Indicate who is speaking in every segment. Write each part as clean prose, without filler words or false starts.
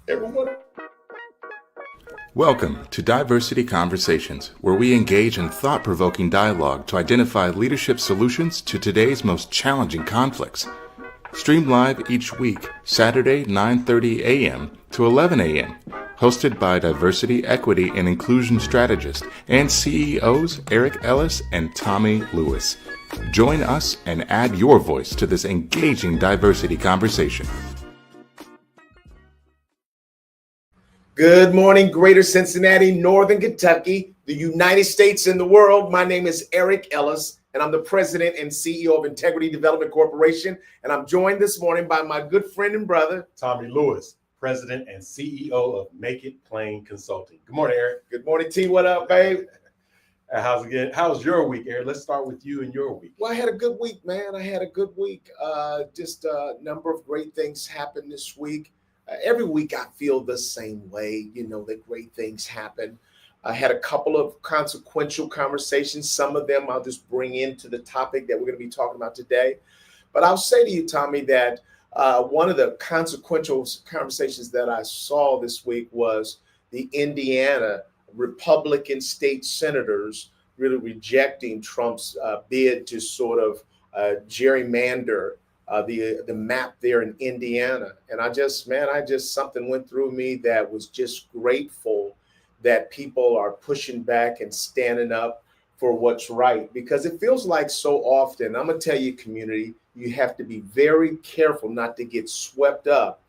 Speaker 1: Everyone.
Speaker 2: Welcome to Diversity Conversations, where we engage in thought-provoking dialogue to identify leadership solutions to today's most challenging conflicts. Stream live each week, Saturday 9:30 a.m. to 11 a.m. Hosted by Diversity, Equity, and Inclusion Strategist and CEOs Eric Ellis and Tommie Lewis. Join us and add your voice to this engaging diversity conversation.
Speaker 1: Good morning, Greater Cincinnati, Northern Kentucky, the United States and the world. My name is Eric Ellis, and I'm the president and CEO of Integrity Development Corporation. And I'm joined this morning by my good friend and brother,
Speaker 3: Tommie Lewis, president and CEO of Make It Plain Consulting. Good morning, Eric.
Speaker 1: Good morning, T. What up, babe?
Speaker 3: How's your week, Eric? Let's start with you and your week.
Speaker 1: Well, I had a good week, man. I had a good week. Just a number of great things happened this week. Every week I feel the same way, that great things happen. I had a couple of consequential conversations. Some of them I'll just bring into the topic that we're going to be talking about today. But I'll say to you, Tommie, that one of the consequential conversations that I saw this week was the Indiana Republican state senators really rejecting Trump's bid to sort of gerrymander the map there in Indiana. And I just something went through me that was just grateful that people are pushing back and standing up for what's right, because it feels like so often, I'm gonna tell you, community, you have to be very careful not to get swept up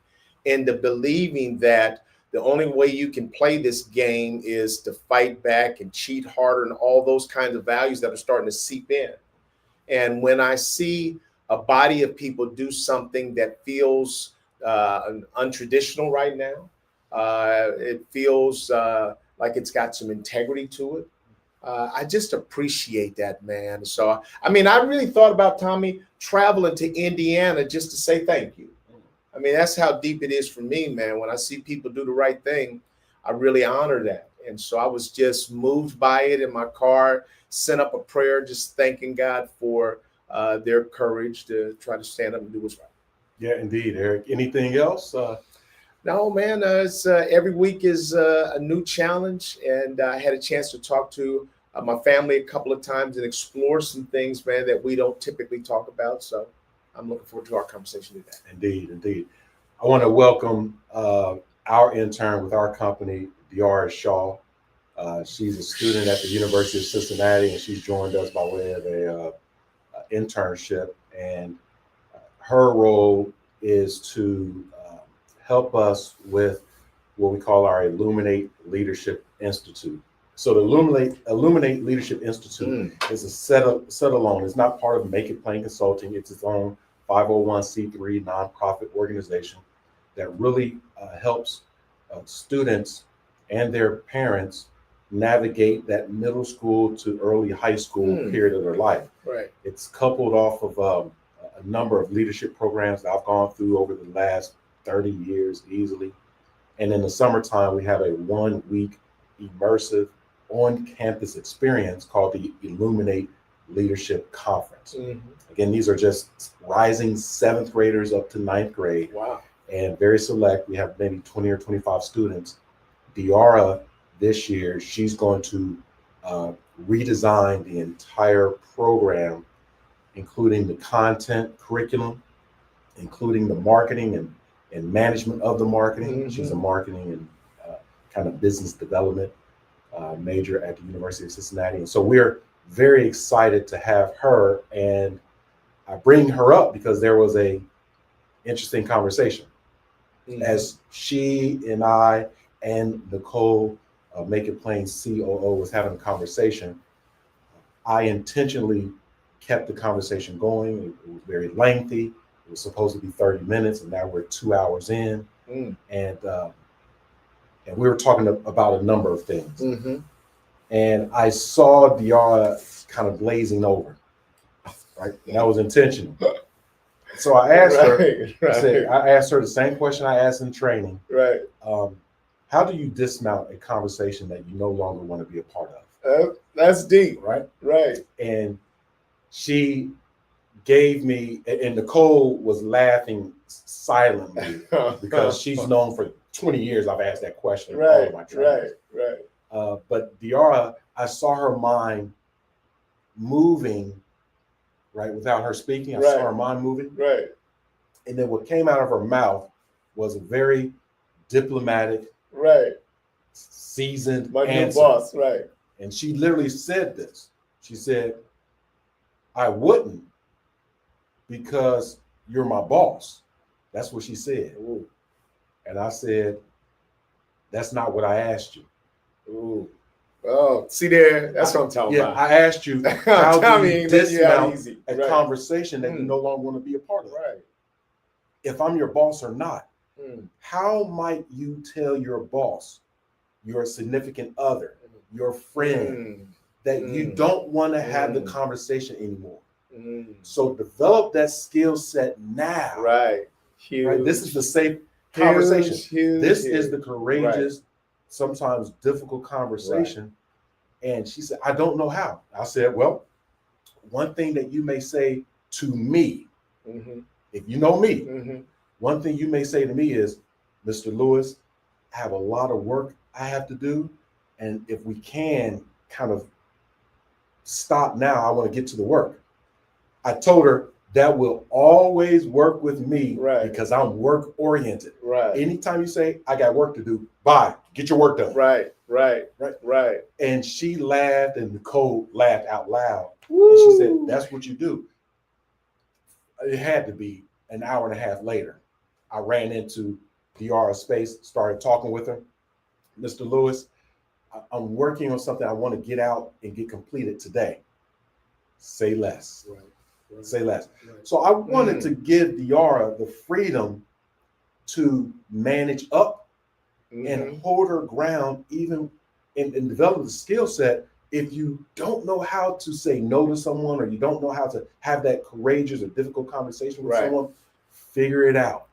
Speaker 1: into believing that the only way you can play this game is to fight back and cheat harder and all those kinds of values that are starting to seep in. And when I see a body of people do something that feels untraditional right now, it feels like it's got some integrity to it. I just appreciate that, man. So, I really thought about, Tommie, traveling to Indiana just to say thank you. That's how deep it is for me, man. When I see people do the right thing, I really honor that. And so I was just moved by it in my car, sent up a prayer, just thanking God for their courage to try to stand up and do what's right.
Speaker 3: Yeah, indeed, Eric. Anything else?
Speaker 1: No, man. It's every week is a new challenge, and I had a chance to talk to my family a couple of times and explore some things, man, that we don't typically talk about. So I'm looking forward to our conversation today.
Speaker 3: Indeed. I want to welcome our intern with our company, Diara Shaw. She's a student at the University of Cincinnati, and she's joined us by way of a internship, and her role is to help us with what we call our Illuminate Leadership Institute. So the Illuminate Leadership Institute is a set alone. It's not part of Make It Plain Consulting. It's its own 501c3 nonprofit organization that really helps students and their parents navigate that middle school to early high school period of their life.
Speaker 1: Right.
Speaker 3: It's coupled off of a number of leadership programs that I've gone through over the last 30 years easily. And in the summertime, we have a 1-week immersive on-campus experience called the Illuminate Leadership Conference. Again, these are just rising 7th graders up to 9th grade.
Speaker 1: Wow.
Speaker 3: And very select. We have maybe 20 or 25 students. Diara, this year, she's going to redesign the entire program, including the content, curriculum, including the marketing and management of the marketing. She's a marketing and kind of business development major at the University of Cincinnati. And so we're very excited to have her, and I bring her up because there was a interesting conversation as she and I and Nicole, Make It Plain COO, was having a conversation. I intentionally kept the conversation going. It was very lengthy. It was supposed to be 30 minutes, and now we're 2 hours in. And we were talking about a number of things. And I saw Diara kind of glazing over, right? And that was intentional. So I asked her, I asked her the same question I asked in training.
Speaker 1: Right.
Speaker 3: How do you dismount a conversation that you no longer want to be a part of?
Speaker 1: That's deep.
Speaker 3: Right.
Speaker 1: Right.
Speaker 3: And she gave me, and Nicole was laughing silently because she's known for 20 years I've asked that question in all of my trainings. But Diara, I saw her mind moving, right, without her speaking. I saw her mind moving. And then what came out of her mouth was a very diplomatic, seasoned answer.
Speaker 1: New boss,
Speaker 3: And she literally said this. She said, I wouldn't because you're my boss. That's what she said.
Speaker 1: Ooh.
Speaker 3: And I said, that's not what I asked you.
Speaker 1: Ooh. Oh, see there, that's what I'm talking about.
Speaker 3: I asked you, how do you dismount a conversation that you no longer want to be a part of? If I'm your boss or not, how might you tell your boss, your significant other, your friend, that you don't want to have the conversation anymore? So develop that skill set now.
Speaker 1: Huge.
Speaker 3: This is the safe conversation.
Speaker 1: Huge,
Speaker 3: this is the courageous, sometimes difficult conversation. And she said, I don't know how. I said, well, one thing that you may say to me, if you know me, one thing you may say to me is, Mr. Lewis, I have a lot of work I have to do. And if we can kind of stop now, I want to get to the work. I told her that will always work with me because I'm work oriented. Anytime you say, I got work to do, bye, get your work done. And she laughed, and Nicole laughed out loud. Woo. And she said, that's what you do. It had to be an hour and a half later. I ran into Diara's space, started talking with her. Mr. Lewis, I'm working on something I want to get out and get completed today. Say less. Say less. So I wanted to give Diara the freedom to manage up and hold her ground, even in develop the skill set. If you don't know how to say no to someone, or you don't know how to have that courageous or difficult conversation with someone, figure it out.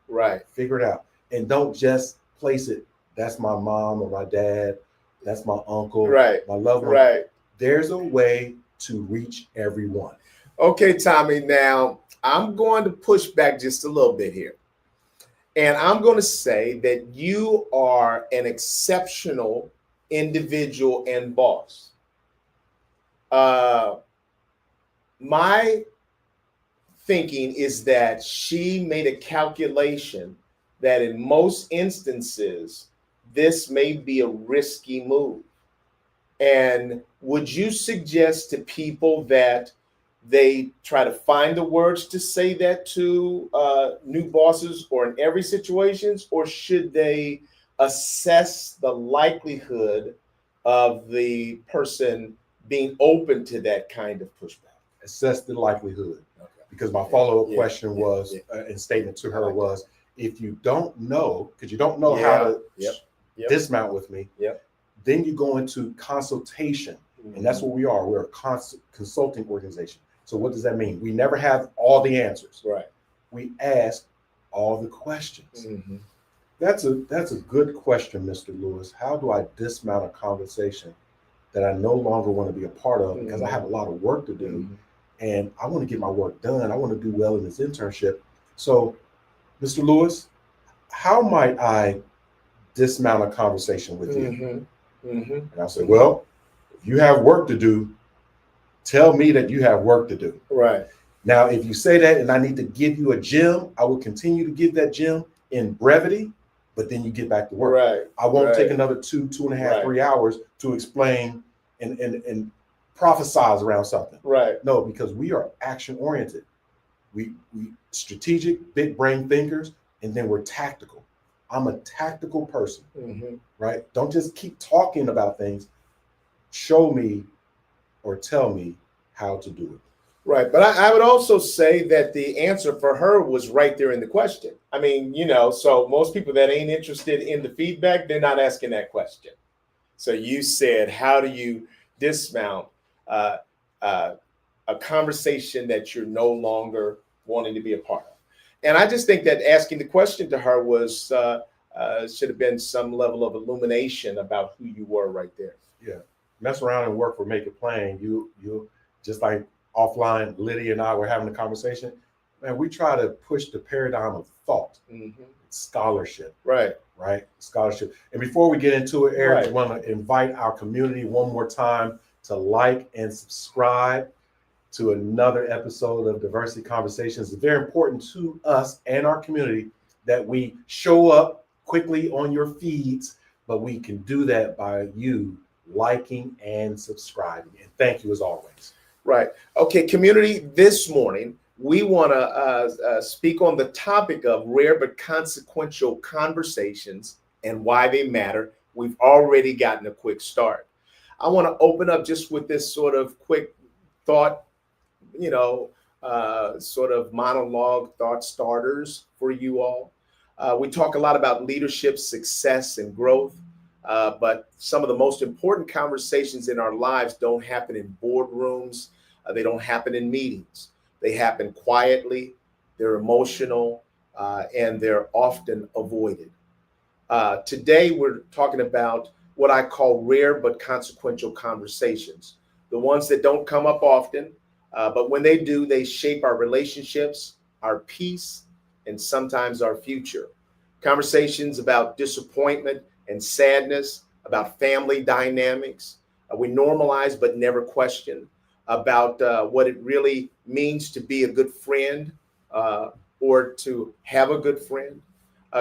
Speaker 3: Figure it out. And don't just place it, that's my mom or my dad, that's my uncle, my loved one. There's a way to reach everyone.
Speaker 1: Okay, Tommie, now I'm going to push back just a little bit here. And I'm going to say that you are an exceptional individual and boss. My thinking is that she made a calculation that in most instances, this may be a risky move. And would you suggest to people that they try to find the words to say that to new bosses or in every situation, or should they assess the likelihood of the person being open to that kind of pushback?
Speaker 3: Assess the likelihood. Because my follow-up question was, and statement to her was, if you don't know, because you don't know how to dismount with me, then you go into consultation. And that's what we are. We're a consulting organization. So what does that mean? We never have all the answers. We ask all the questions. That's a good question, Mr. Lewis. How do I dismount a conversation that I no longer want to be a part of because I have a lot of work to do and I want to get my work done. I want to do well in this internship. So, Mr. Lewis, how might I dismount a conversation with you? And I said, well, if you have work to do, tell me that you have work to do. Now, if you say that and I need to give you a gem, I will continue to give that gem in brevity, but then you get back to work. I won't take another 2.5, 3 hours to explain and prophesize around something. No, because we are action oriented. We strategic, big brain thinkers, and then we're tactical. I'm a tactical person, right? Don't just keep talking about things. Show me or tell me how to do it.
Speaker 1: But I would also say that the answer for her was right there in the question. I mean, so most people that ain't interested in the feedback, they're not asking that question. So you said, how do you dismount a conversation that you're no longer wanting to be a part of? And I just think that asking the question to her was should have been some level of illumination about who you were right there.
Speaker 3: Mess around and work for Make It Plain. You just like offline, Lydia and I were having a conversation, and we try to push the paradigm of thought. scholarship.
Speaker 1: Right.
Speaker 3: Right? Scholarship. And before we get into it, Eric,
Speaker 1: Right.
Speaker 3: I want to invite our community one more time to like and subscribe to another episode of Diversity Conversations. It's very important to us and our community that we show up quickly on your feeds, but we can do that by you liking and subscribing. And thank you as always.
Speaker 1: Right. Okay, community, this morning, we want to speak on the topic of rare but consequential conversations and why they matter. We've already gotten a quick start. I want to open up just with this sort of quick thought, sort of monologue thought starters for you all. We talk a lot about leadership, success, and growth, but some of the most important conversations in our lives don't happen in boardrooms. They don't happen in meetings. They happen quietly, they're emotional, and they're often avoided. Today, we're talking about what I call rare but consequential conversations, the ones that don't come up often, but when they do, they shape our relationships, our peace, and sometimes our future. Conversations about disappointment and sadness, about family dynamics. We normalize but never question, about what it really means to be a good friend or to have a good friend.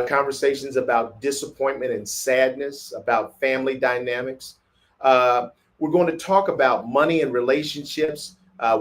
Speaker 1: Conversations about disappointment and sadness, about family dynamics. We're going to talk about money and relationships,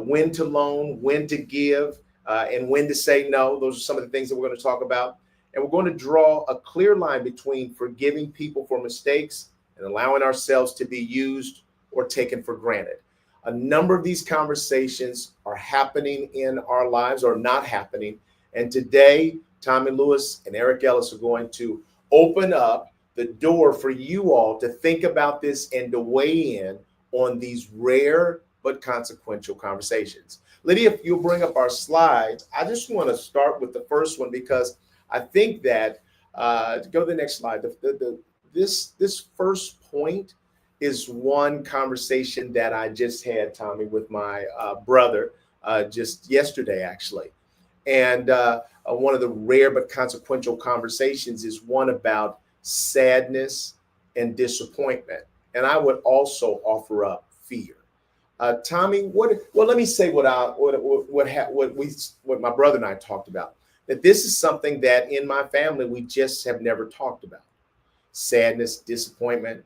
Speaker 1: when to loan, when to give, and when to say no. Those are some of the things that we're going to talk about. And we're going to draw a clear line between forgiving people for mistakes and allowing ourselves to be used or taken for granted. A number of these conversations are happening in our lives or not happening. And today, Tommie Lewis and Eric Ellis are going to open up the door for you all to think about this and to weigh in on these rare but consequential conversations. Lydia, if you'll bring up our slides, I just want to start with the first one because I think that, go to the next slide, this first point is one conversation that I just had, Tommie, with my brother just yesterday, actually. And one of the rare but consequential conversations is one about sadness and disappointment. And I would also offer up fear. Tommie, let me say what my brother and I talked about, that this is something that in my family, we just have never talked about. Sadness, disappointment,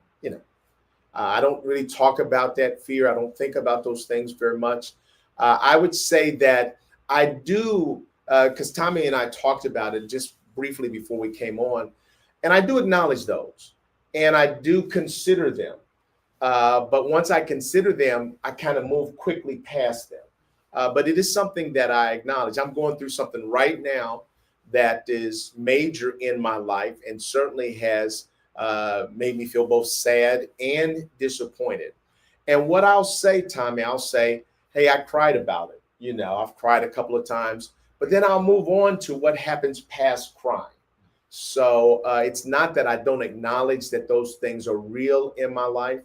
Speaker 1: I don't really talk about that fear. I don't think about those things very much. I would say that I do, because Tommie and I talked about it just briefly before we came on, and I do acknowledge those, and I do consider them. But once I consider them, I kind of move quickly past them. But it is something that I acknowledge. I'm going through something right now that is major in my life and certainly has made me feel both sad and disappointed. And what I'll say, Tommie, I'll say, hey, I cried about it. I've cried a couple of times, but then I'll move on to what happens past crying. So it's not that I don't acknowledge that those things are real in my life.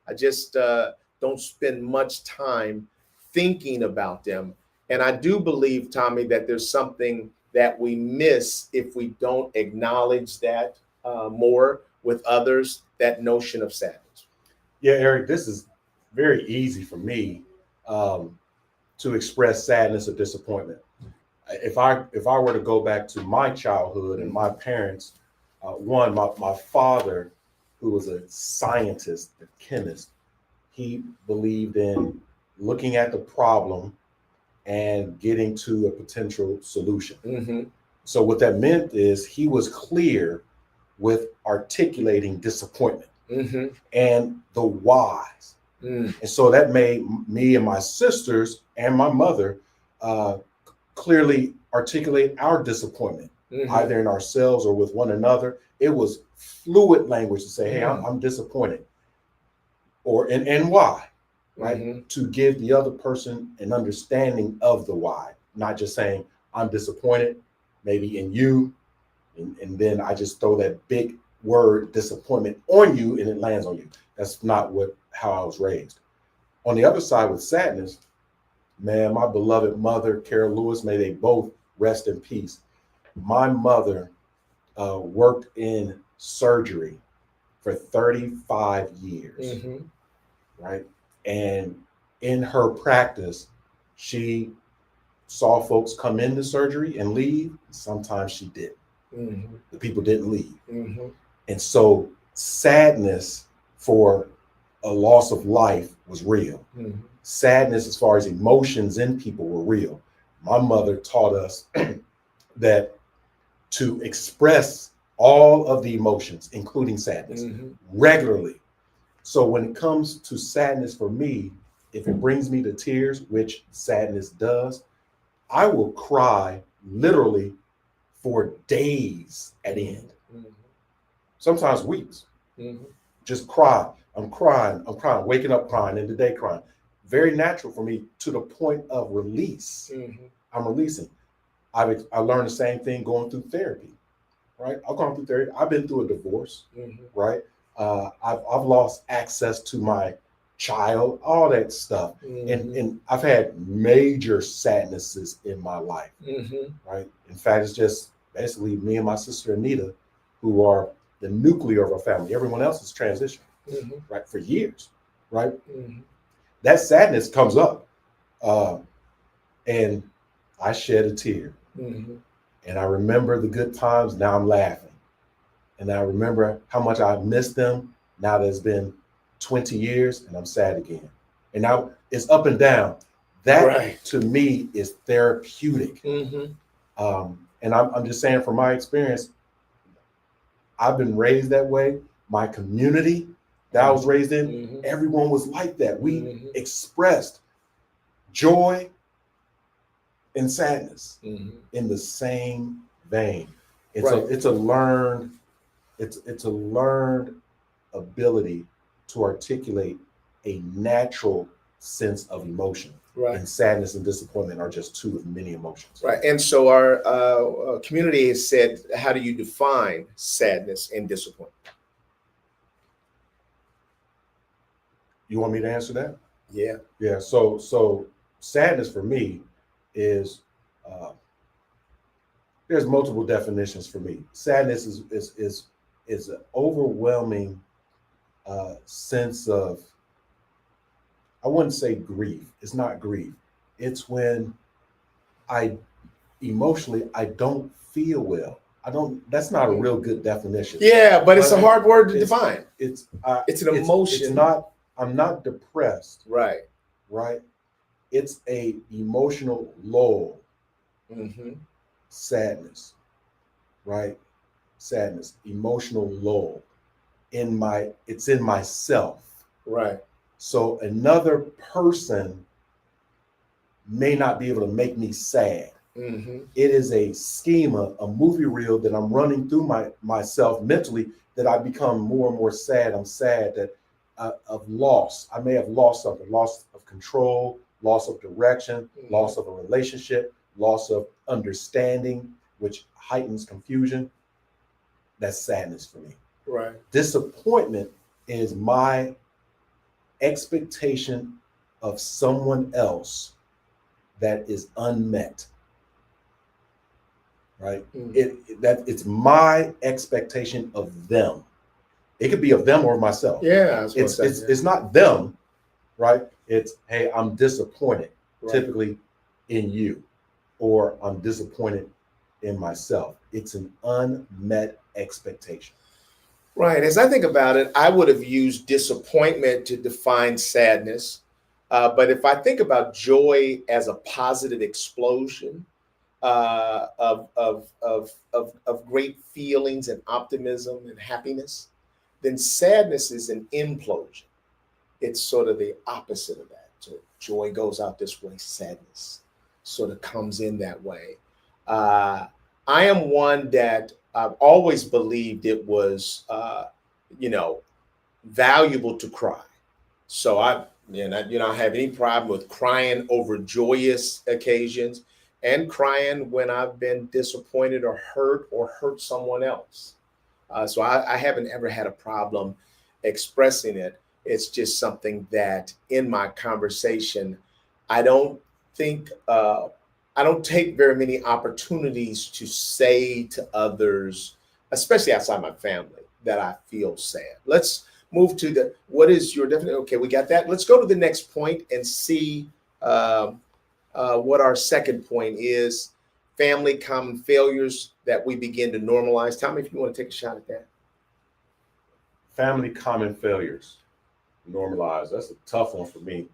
Speaker 1: I just don't spend much time thinking about them. And I do believe, Tommie, that there's something that we miss if we don't acknowledge that more with others, that notion of sadness.
Speaker 3: Yeah, Eric, this is very easy for me to express sadness or disappointment. If I were to go back to my childhood and my parents, my father, who was a scientist, a chemist, he believed in looking at the problem and getting to a potential solution.
Speaker 1: Mm-hmm.
Speaker 3: So what that meant is he was clear with articulating disappointment and the whys. And so that made me and my sisters and my mother clearly articulate our disappointment, either in ourselves or with one another. It was fluid language to say, hey, I'm disappointed, and why, right? To give the other person an understanding of the why, not just saying I'm disappointed, maybe in you, and then I just throw that big word disappointment on you and it lands on you. That's not how I was raised. On the other side with sadness, man, my beloved mother, Carol Lewis, may they both rest in peace. My mother worked in surgery for 35 years,
Speaker 1: Mm-hmm.
Speaker 3: right? And in her practice, she saw folks come into surgery and leave. Sometimes she didn't.
Speaker 1: Mm-hmm.
Speaker 3: The people didn't leave.
Speaker 1: Mm-hmm.
Speaker 3: And so sadness for a loss of life was real.
Speaker 1: Mm-hmm.
Speaker 3: Sadness, as far as emotions in people, were real. My mother taught us that to express all of the emotions, including sadness,
Speaker 1: Mm-hmm.
Speaker 3: regularly. So when it comes to sadness for me, if it brings me to tears, which sadness does, I will cry literally for days at end,
Speaker 1: Mm-hmm.
Speaker 3: sometimes weeks.
Speaker 1: Mm-hmm.
Speaker 3: Just cry. I'm crying, waking up crying, in the day crying. Very natural for me, to the point of release.
Speaker 1: Mm-hmm.
Speaker 3: I'm releasing. I learned the same thing going through therapy, right? I've gone through therapy. I've been through a divorce,
Speaker 1: Mm-hmm.
Speaker 3: right? I've lost access to my child, all that stuff.
Speaker 1: Mm-hmm.
Speaker 3: And I've had major sadnesses in my life,
Speaker 1: Mm-hmm.
Speaker 3: right? In fact, it's just basically me and my sister Anita, who are the nuclear of our family. Everyone else is transitioned,
Speaker 1: Mm-hmm.
Speaker 3: right? For years, right?
Speaker 1: Mm-hmm.
Speaker 3: That sadness comes up, and I shed a tear.
Speaker 1: Mm-hmm.
Speaker 3: And I remember the good times. Now I'm laughing. And I remember how much I missed them. Now that it's been 20 years and I'm sad again. And now it's up and down. That
Speaker 1: Right.
Speaker 3: to me is therapeutic.
Speaker 1: Mm-hmm.
Speaker 3: And I'm just saying from my experience, I've been raised that way. My community that I was raised in,
Speaker 1: Mm-hmm.
Speaker 3: everyone was like that. We
Speaker 1: Mm-hmm.
Speaker 3: expressed joy and sadness
Speaker 1: Mm-hmm.
Speaker 3: in the same vein.
Speaker 1: Right.
Speaker 3: It's a learned ability to articulate a natural sense of emotion.
Speaker 1: Right.
Speaker 3: And sadness and disappointment are just two of many emotions.
Speaker 1: Right. And so our community has said, how do you define sadness and disappointment?
Speaker 3: You want me to answer that?
Speaker 1: Yeah.
Speaker 3: Yeah. So sadness for me is there's multiple definitions for me. Sadness is an overwhelming sense of, I wouldn't say grief. It's not grief. It's when I don't feel well. That's not a real good definition.
Speaker 1: Yeah, but it's a hard word to
Speaker 3: It's-
Speaker 1: define.
Speaker 3: It's
Speaker 1: an emotion.
Speaker 3: I'm not depressed,
Speaker 1: Right.
Speaker 3: right? It's a emotional lull,
Speaker 1: Mm-hmm.
Speaker 3: sadness, right? Sadness, emotional lull it's in myself.
Speaker 1: Right.
Speaker 3: So another person may not be able to make me sad.
Speaker 1: Mm-hmm.
Speaker 3: It is a schema, a movie reel that I'm running through myself mentally, that I become more and more sad. I'm sad that of loss. I may have lost something, loss of control, loss of direction,
Speaker 1: Mm-hmm.
Speaker 3: loss of a relationship, loss of understanding, which heightens confusion. That's sadness for me.
Speaker 1: Right.
Speaker 3: Disappointment is my expectation of someone else that is unmet. Right?
Speaker 1: Mm-hmm.
Speaker 3: It's my expectation of them. It could be of them or of myself.
Speaker 1: Yeah.
Speaker 3: It's not them, right? It's, hey, I'm disappointed,
Speaker 1: Right.
Speaker 3: typically in you, or I'm disappointed in myself. It's an unmet expectation.
Speaker 1: Right. As I think about it, I would have used disappointment to define sadness. But if I think about joy as a positive explosion of great feelings and optimism and happiness, then sadness is an implosion. It's sort of the opposite of that. So joy goes out this way, sadness sort of comes in that way. I am one that I've always believed it was, valuable to cry. So I have any problem with crying over joyous occasions and crying when I've been disappointed or hurt someone else. So I haven't ever had a problem expressing it. It's just something that in my conversation, I don't take very many opportunities to say to others especially outside my family, that I feel sad. Let's move to what is your definition? Okay, we got that. Let's go to the next point and see what our second point is. Family common failures that we begin to normalize. Tell me if you want to take a shot at that.
Speaker 3: Family common failures, normalize. That's a tough one for me.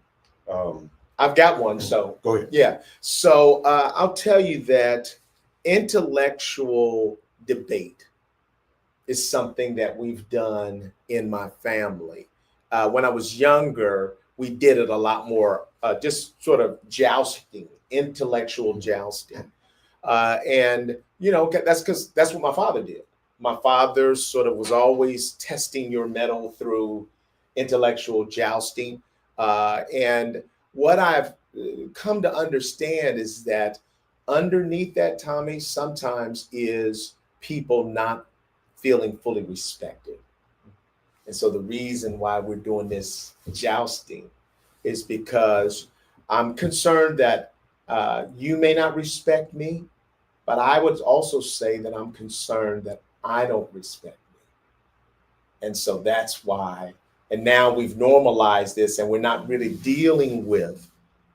Speaker 1: I've got one, so
Speaker 3: go ahead.
Speaker 1: Yeah, so I'll tell you that intellectual debate is something that we've done in my family. When I was younger, we did it a lot more, just sort of jousting, intellectual jousting. And, that's because that's what my father did. My father sort of was always testing your mettle through intellectual jousting. And what I've come to understand is that underneath that, Tommie, sometimes is people not feeling fully respected. And so the reason why we're doing this jousting is because I'm concerned that you may not respect me, but I would also say that I'm concerned that I don't respect me. And so that's why, and now we've normalized this and we're not really dealing with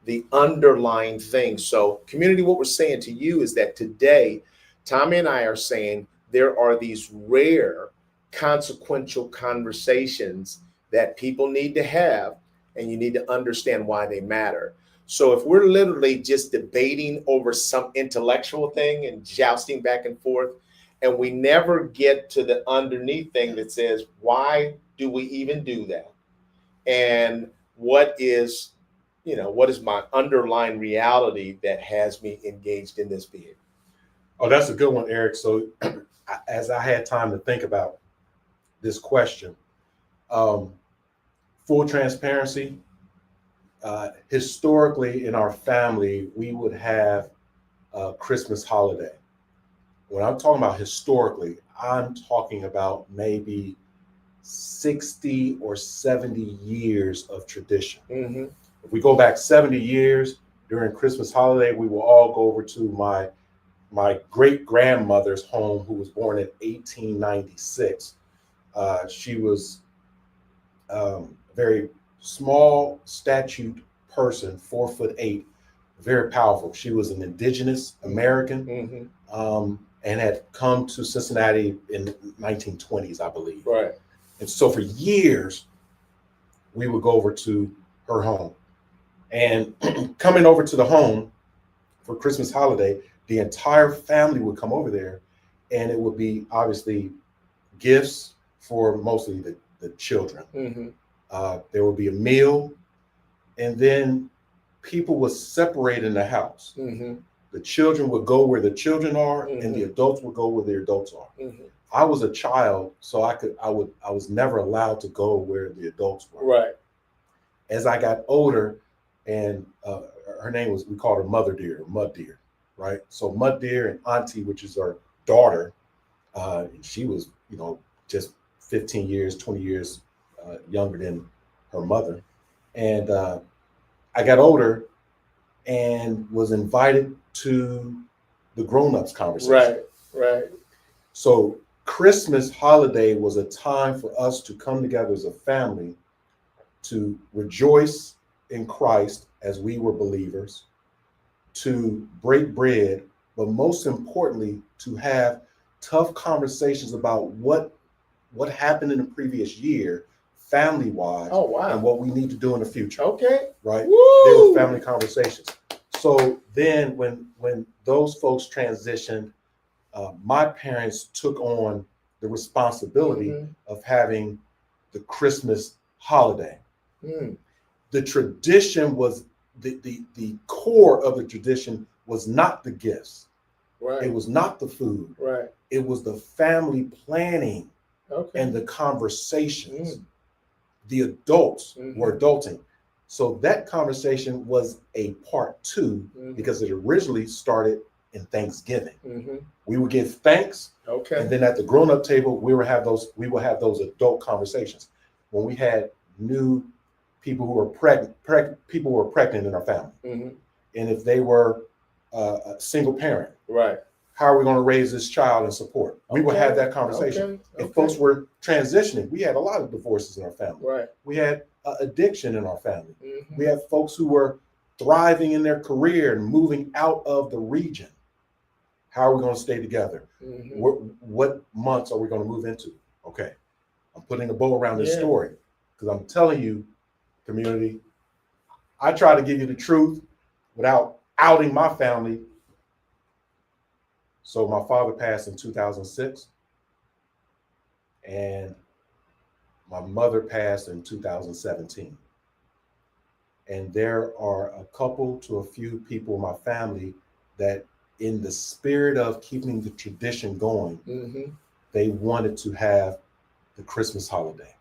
Speaker 1: the underlying thing. So community, what we're saying to you is that today, Tommie and I are saying there are these rare consequential conversations that people need to have, and you need to understand why they matter. So if we're literally just debating over some intellectual thing and jousting back and forth, and we never get to the underneath thing that says, why do we even do that? And what is my underlying reality that has me engaged in this behavior?
Speaker 3: Oh, that's a good one, Eric. So as I had time to think about this question, full transparency, historically in our family, we would have a Christmas holiday. When I'm talking about historically, I'm talking about maybe 60 or 70 years of tradition.
Speaker 1: Mm-hmm.
Speaker 3: If we go back 70 years during Christmas holiday, we will all go over to my great grandmother's home, who was born in 1896. She was a very small statued person, 4'8", very powerful. She was an indigenous American,
Speaker 1: Mm-hmm.
Speaker 3: And had come to Cincinnati in the 1920s, I believe.
Speaker 1: Right.
Speaker 3: And so for years, we would go over to her home. And coming over to the home for Christmas holiday, the entire family would come over there, and it would be obviously gifts for mostly the children.
Speaker 1: Mm-hmm.
Speaker 3: There would be a meal, and then people would separate in the house.
Speaker 1: Mm-hmm.
Speaker 3: The children would go where the children are,
Speaker 1: Mm-hmm.
Speaker 3: and the adults would go where the adults are.
Speaker 1: Mm-hmm.
Speaker 3: I was a child, so I was never allowed to go where the adults were.
Speaker 1: Right.
Speaker 3: As I got older, and her name was, we called her Mother Dear, Mud Dear, right? So Mud Dear and Auntie, which is our daughter, she was, just 15 years, 20 years younger than her mother. And I got older and was invited to the grown-ups conversation.
Speaker 1: Right.
Speaker 3: So Christmas holiday was a time for us to come together as a family to rejoice in Christ as we were believers, to break bread, but most importantly, to have tough conversations about what happened in the previous year, family-wise.
Speaker 1: Oh, wow.
Speaker 3: And what we need to do in the future.
Speaker 1: Okay.
Speaker 3: Right?
Speaker 1: Woo!
Speaker 3: They were family conversations. So then when those folks transitioned, my parents took on the responsibility
Speaker 1: Mm-hmm.
Speaker 3: of having the Christmas holiday.
Speaker 1: Mm.
Speaker 3: The tradition was the core of the tradition was not the gifts.
Speaker 1: Right.
Speaker 3: It was not the food.
Speaker 1: Right.
Speaker 3: It was the family planning
Speaker 1: Okay.
Speaker 3: and the conversations.
Speaker 1: Mm.
Speaker 3: The adults
Speaker 1: Mm-hmm.
Speaker 3: were adulting. So that conversation was a part two,
Speaker 1: Mm-hmm.
Speaker 3: because it originally started in Thanksgiving.
Speaker 1: Mm-hmm.
Speaker 3: We would give thanks,
Speaker 1: Okay.
Speaker 3: and then at the grown-up table, we would have those adult conversations. When we had new people who were people who were pregnant in our family,
Speaker 1: Mm-hmm.
Speaker 3: and if they were a single parent,
Speaker 1: Right.
Speaker 3: how are we going to raise this child and support? We would have that conversation.
Speaker 1: Okay.
Speaker 3: If folks were transitioning, we had a lot of divorces in our family.
Speaker 1: Right.
Speaker 3: We had addiction in our family.
Speaker 1: Mm-hmm.
Speaker 3: We had folks who were thriving in their career and moving out of the region. How are we going to stay together?
Speaker 1: Mm-hmm.
Speaker 3: What months are we going to move into? Okay. I'm putting a bow around this story because I'm telling you, community, I try to give you the truth without outing my family. So my father passed in 2006 and my mother passed in 2017. And there are a couple to a few people in my family that, in the spirit of keeping the tradition going,
Speaker 1: Mm-hmm.
Speaker 3: they wanted to have the Christmas holiday.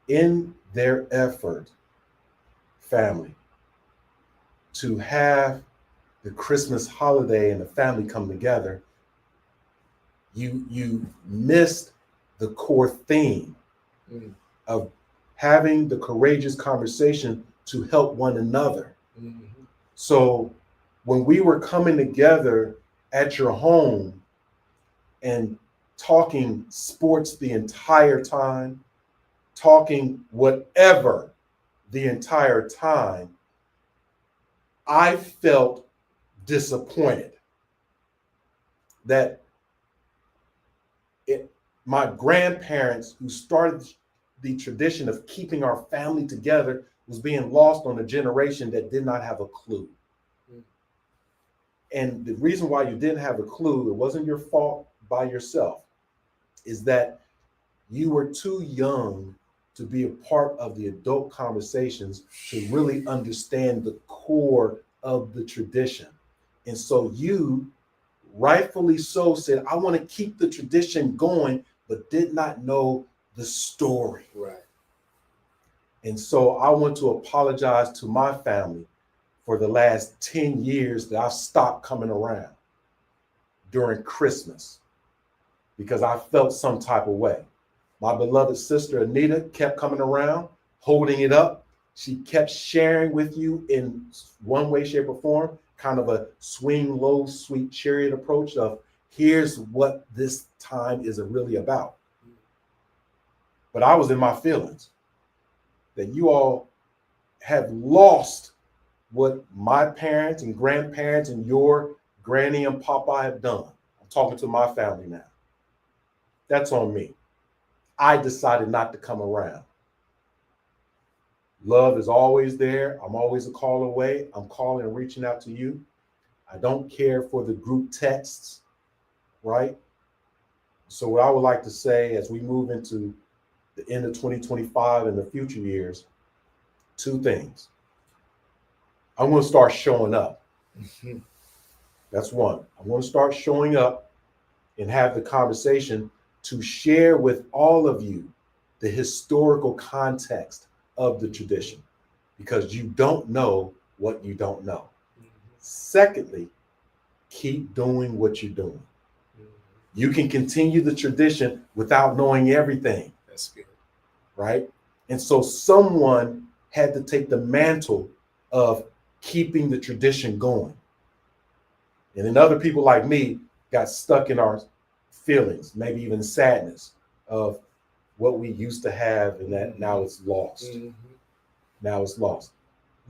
Speaker 3: In their effort, family, to have the Christmas holiday and the family come together, you missed the core theme of having the courageous conversation to help one another.
Speaker 1: Mm-hmm.
Speaker 3: So when we were coming together at your home and talking sports the entire time, talking whatever the entire time, I felt disappointed that my grandparents, who started the tradition of keeping our family together, was being lost on a generation that did not have a clue. And the reason why you didn't have a clue, it wasn't your fault by yourself, is that you were too young to be a part of the adult conversations to really understand the core of the tradition. And so you, rightfully so, said, I want to keep the tradition going, but did not know the story.
Speaker 1: Right.
Speaker 3: And so I want to apologize to my family for the last 10 years that I stopped coming around during Christmas because I felt some type of way. My beloved sister Anita kept coming around, holding it up. She kept sharing with you in one way, shape, or form, kind of a swing low, sweet chariot approach of here's what this time is really about. But I was in my feelings that you all have lost what my parents and grandparents and your granny and papa have done. I'm talking to my family now. That's on me. I decided not to come around. Love is always there. I'm always a call away. I'm calling and reaching out to you. I don't care for the group texts, right? So what I would like to say as we move into the end of 2025 and the future years, two things. I'm going to start showing up.
Speaker 1: Mm-hmm.
Speaker 3: That's one. I'm going to start showing up and have the conversation to share with all of you the historical context of the tradition, because you don't know what you don't know. Mm-hmm. Secondly, keep doing what you're doing. Mm-hmm. You can continue the tradition without knowing everything.
Speaker 1: That's good.
Speaker 3: Right? And so someone had to take the mantle of keeping the tradition going. And then other people like me got stuck in our feelings, maybe even sadness of what we used to have, and that now it's lost. Mm-hmm. Now it's lost.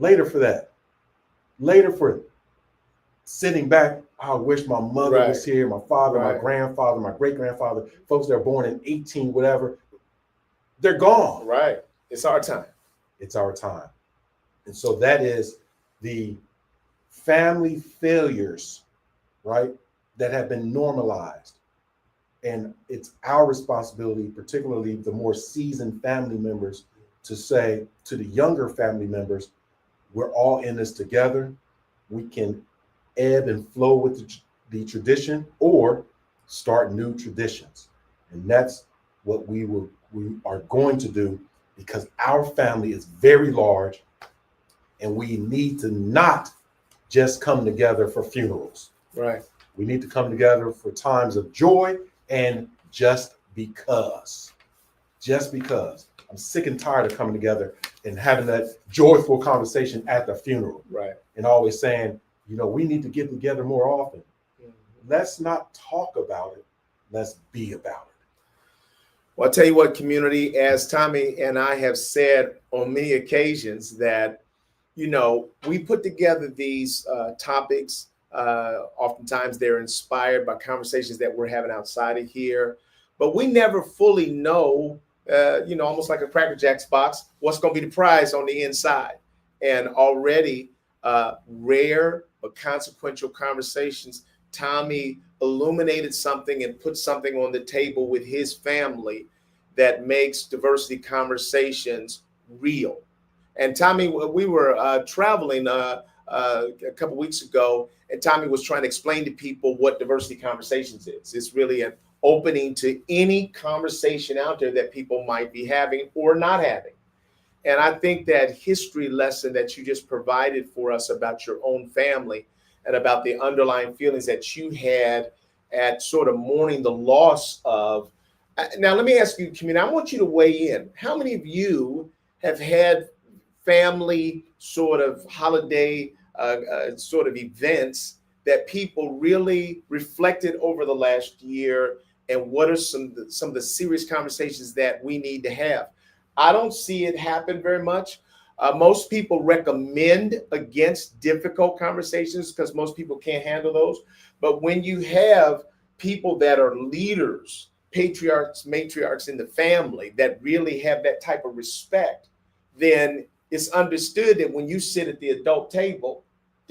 Speaker 3: Later for that. Later for sitting back, I wish my mother was here, my father, my grandfather, my great-grandfather, folks that are born in 18, whatever, they're gone.
Speaker 1: Right. It's our time.
Speaker 3: It's our time. And so that is the family failures, right, that have been normalized. And it's our responsibility, particularly the more seasoned family members, to say to the younger family members, we're all in this together. We can ebb and flow with the tradition or start new traditions. And that's what we are going to do, because our family is very large and we need to not just come together for funerals.
Speaker 1: Right.
Speaker 3: We need to come together for times of joy and just because. Just because. I'm sick and tired of coming together and having that joyful conversation at the funeral.
Speaker 1: Right.
Speaker 3: And always saying, we need to get together more often.
Speaker 1: Mhm.
Speaker 3: Let's not talk about it. Let's be about it.
Speaker 1: Well, I'll tell you what, community, as Tommie and I have said on many occasions that, we put together these topics. Oftentimes they're inspired by conversations that we're having outside of here, but we never fully know, almost like a Cracker Jacks box, what's going to be the prize on the inside. And already rare but consequential conversations, Tommie illuminated something and put something on the table with his family that makes diversity conversations real. And Tommie, we were traveling a couple weeks ago, and Tommie was trying to explain to people what diversity conversations is. It's really an opening to any conversation out there that people might be having or not having. And I think that history lesson that you just provided for us about your own family and about the underlying feelings that you had at sort of mourning the loss of. Now, let me ask you, community, I want you to weigh in. How many of you have had family sort of holiday sort of events that people really reflected over the last year? And what are some of the serious conversations that we need to have? I don't see it happen very much. Most people recommend against difficult conversations because most people can't handle those. But when you have people that are leaders, patriarchs, matriarchs in the family that really have that type of respect, then it's understood that when you sit at the adult table,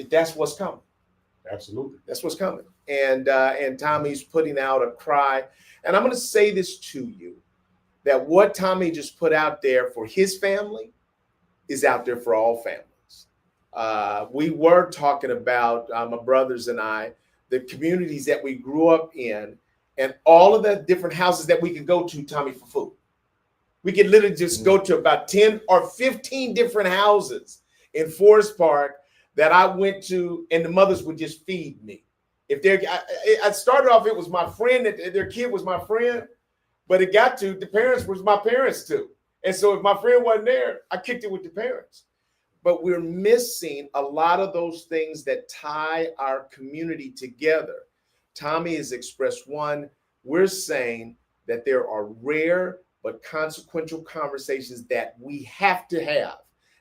Speaker 1: that's what's coming.
Speaker 3: Absolutely.
Speaker 1: That's what's coming. And Tommie's putting out a cry. And I'm going to say this to you, that what Tommie just put out there for his family is out there for all families. We were talking about, my brothers and I, the communities that we grew up in and all of the different houses that we could go to, Tommie, for food. We could literally just go to about 10 or 15 different houses in Forest Park that I went to, and the mothers would just feed me. I started off, it was my friend, that their kid was my friend, but it got to the parents was my parents too. And so if my friend wasn't there, I kicked it with the parents. But we're missing a lot of those things that tie our community together. Tommie has expressed one. We're saying that there are rare but consequential conversations that we have to have.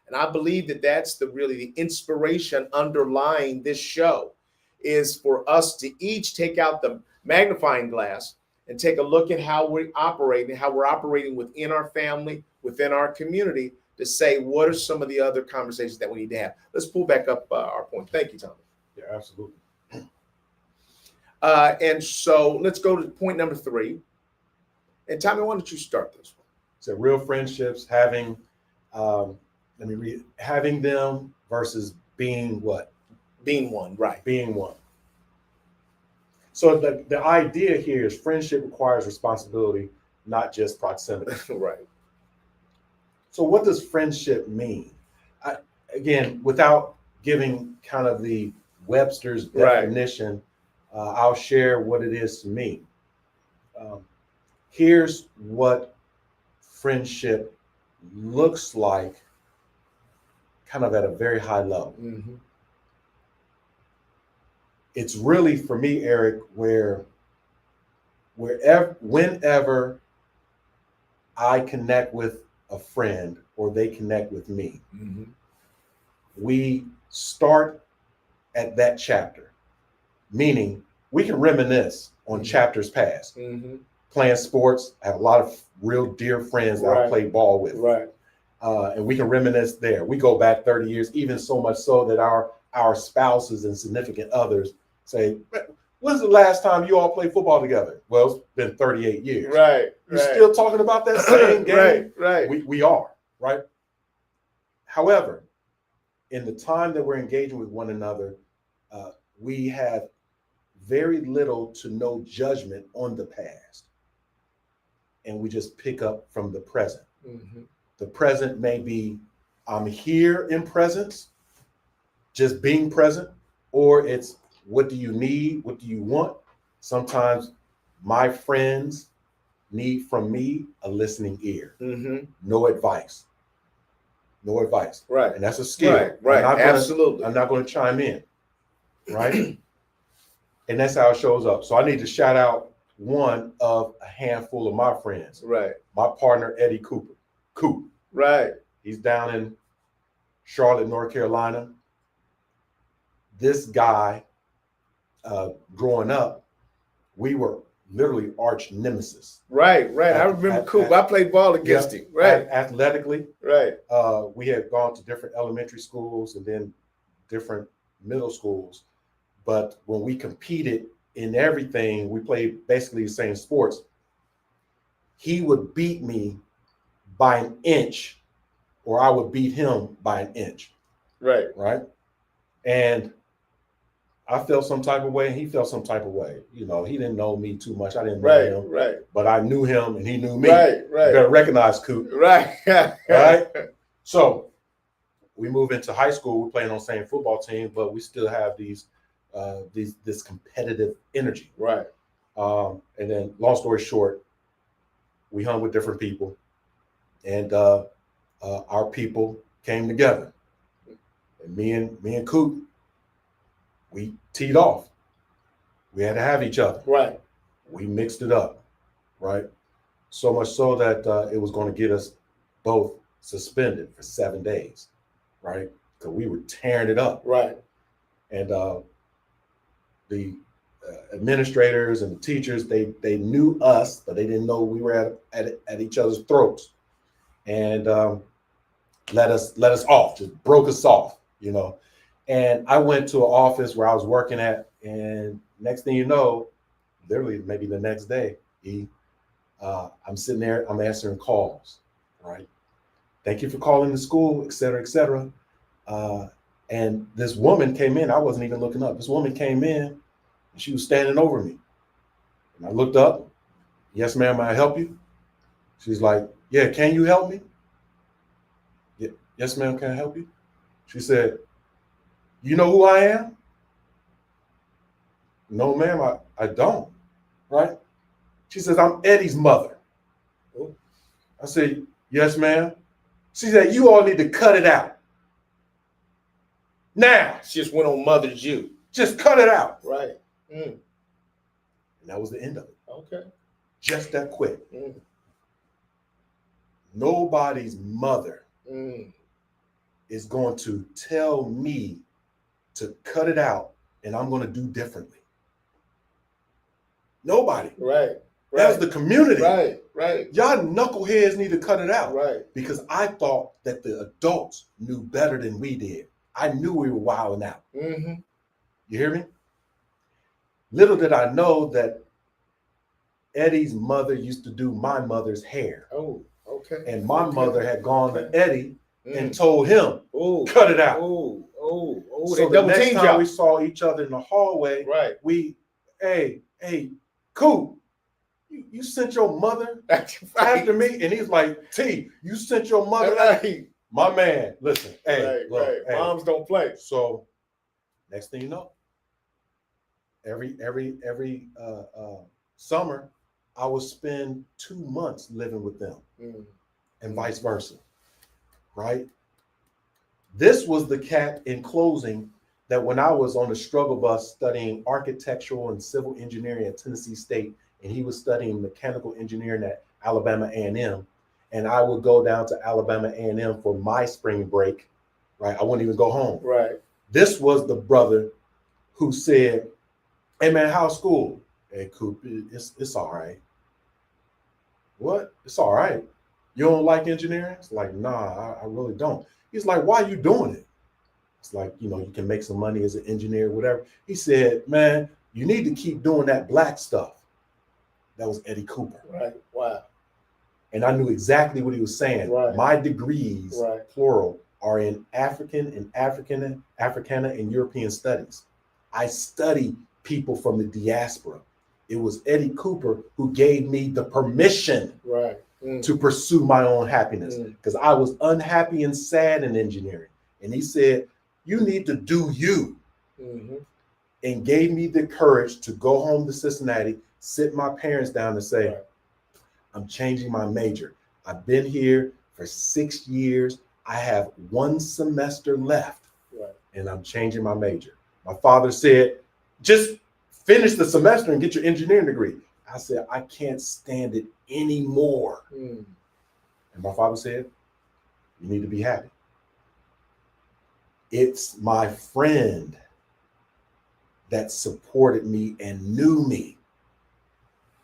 Speaker 1: And I believe that that's really the inspiration underlying this show, is for us to each take out the magnifying glass and take a look at how we operate and how we're operating within our family, within our community, to say, what are some of the other conversations that we need to have? Let's pull back up our point. Thank you, Tommie.
Speaker 3: Yeah, absolutely.
Speaker 1: And so let's go to point number 3. And Tommie, why don't you start this one?
Speaker 3: So real friendships, having having them versus being what?
Speaker 1: Being one, right.
Speaker 3: Being one. So the idea here is friendship requires responsibility, not just proximity.
Speaker 1: Right.
Speaker 3: So what does friendship mean? Again, without giving kind of the Webster's definition, I'll share what it is to me. Here's what friendship looks like, kind of at a very high level.
Speaker 1: Mm-hmm.
Speaker 3: It's really, for me, Eric, whenever I connect with a friend or they connect with me,
Speaker 1: mm-hmm.
Speaker 3: we start at that chapter, meaning we can reminisce on chapters past.
Speaker 1: Mm-hmm.
Speaker 3: Playing sports, I have a lot of real dear friends that I play ball with.
Speaker 1: Right.
Speaker 3: And we can reminisce there. We go back 30 years, even so much so that our spouses and significant others say, when's the last time you all played football together? Well, it's been 38 years.
Speaker 1: Right.
Speaker 3: You're still talking about that same game?
Speaker 1: Right.
Speaker 3: We are, right? However, in the time that we're engaging with one another, we have very little to no judgment on the past. And we just pick up from the present.
Speaker 1: Mm-hmm.
Speaker 3: The present may be, I'm here in presence, just being present, or it's, what do you need? What do you want? Sometimes my friends need from me a listening ear.
Speaker 1: Mm-hmm.
Speaker 3: No advice. No advice.
Speaker 1: Right.
Speaker 3: And that's a skill.
Speaker 1: Right. I'm not
Speaker 3: absolutely. I'm not going to chime in. right? And that's how it shows up. So I need to shout out one of a handful of my friends.
Speaker 1: Right.
Speaker 3: My partner, Eddie Cooper. Coop.
Speaker 1: Right.
Speaker 3: He's down in Charlotte, North Carolina. This guy, growing up, we were literally arch nemesis.
Speaker 1: Right. I remember Coop. I played ball against him. Right.
Speaker 3: Athletically.
Speaker 1: Right.
Speaker 3: We had gone to different elementary schools and then different middle schools. But when we competed in everything, we played basically the same sports. He would beat me by an inch, or I would beat him by an inch.
Speaker 1: Right.
Speaker 3: Right. And I felt some type of way and he felt some type of way. You know, he didn't know me too much. I didn't know him.
Speaker 1: Right.
Speaker 3: But I knew him and he knew me.
Speaker 1: Right.
Speaker 3: You better recognize Coop.
Speaker 1: Right.
Speaker 3: Right. So we move into high school. We're playing on the same football team, but we still have this competitive energy.
Speaker 1: Right.
Speaker 3: And then, long story short, we hung with different people, and our people came together. And me and Coop, we teed off. We had to have each other.
Speaker 1: Right.
Speaker 3: We mixed it up. Right. So much so that it was going to get us both suspended for 7 days. Right. Because we were tearing it up.
Speaker 1: Right.
Speaker 3: And the administrators and the teachers, they knew us, but they didn't know we were at each other's throats, and let us off, just broke us off, you know. And I went to an office where I was working at, and next thing you know, literally maybe the next day, I'm sitting there, I'm answering calls, right? Thank you for calling the school, et cetera, et cetera. And this woman came in. I wasn't even looking up. This woman came in and she was standing over me. And I looked up. Yes, ma'am, may I help you? She's like, yeah, can you help me? Yeah, yes, ma'am, can I help you? She said, you know who I am? No, ma'am, I don't. Right? She says, I'm Eddie's mother.
Speaker 1: Oh.
Speaker 3: I said, yes, ma'am. She said, you all need to cut it out. Now.
Speaker 1: She just went on Mother's You.
Speaker 3: Just cut it out.
Speaker 1: Right.
Speaker 3: And that was the end of it.
Speaker 1: Okay.
Speaker 3: Just that quick. Nobody's mother is going to tell me to cut it out and I'm going to do differently. Nobody.
Speaker 1: Right.
Speaker 3: That was the community.
Speaker 1: Right.
Speaker 3: Y'all knuckleheads need to cut it out.
Speaker 1: Right.
Speaker 3: Because I thought that the adults knew better than we did. I knew we were wilding out.
Speaker 1: Mm-hmm.
Speaker 3: You hear me? Little did I know that Eddie's mother used to do my mother's hair.
Speaker 1: Oh, okay.
Speaker 3: And my mother had gone to Eddie and told him, cut it out. So the next time we saw each other in the hallway, we, hey, Coop, you sent your mother after me? And he's like, T, you sent your mother after me? My man, listen, look,
Speaker 1: moms don't play.
Speaker 3: So next thing you know, every summer, I would spend 2 months living with them and vice versa, right? This was the cat in closing that when I was on the struggle bus studying architectural and civil engineering at Tennessee State, and he was studying mechanical engineering at Alabama A&M, and I would go down to Alabama A&M for my spring break, right? I wouldn't even go home.
Speaker 1: Right.
Speaker 3: This was the brother who said, hey man, how's school? Hey, Coop, it's all right. What? It's all right. You don't like engineering? It's like, nah, I really don't. He's like, why are you doing it? It's like, you know, you can make some money as an engineer, whatever. He said, man, you need to keep doing that black stuff. That was Eddie Cooper.
Speaker 1: Right. Wow.
Speaker 3: And I knew exactly what he was saying.
Speaker 1: Right.
Speaker 3: My degrees, plural, are in Africana and European studies. I study people from the diaspora. It was Eddie Cooper who gave me the permission to pursue my own happiness, because I was unhappy and sad in engineering. And he said, you need to do you, and gave me the courage to go home to Cincinnati, sit my parents down and say, I'm changing my major. I've been here for 6 years. I have 1 semester left, and I'm changing my major. My father said, just finish the semester and get your engineering degree. I said, I can't stand it anymore. And my father said, you need to be happy. It's my friend that supported me and knew me.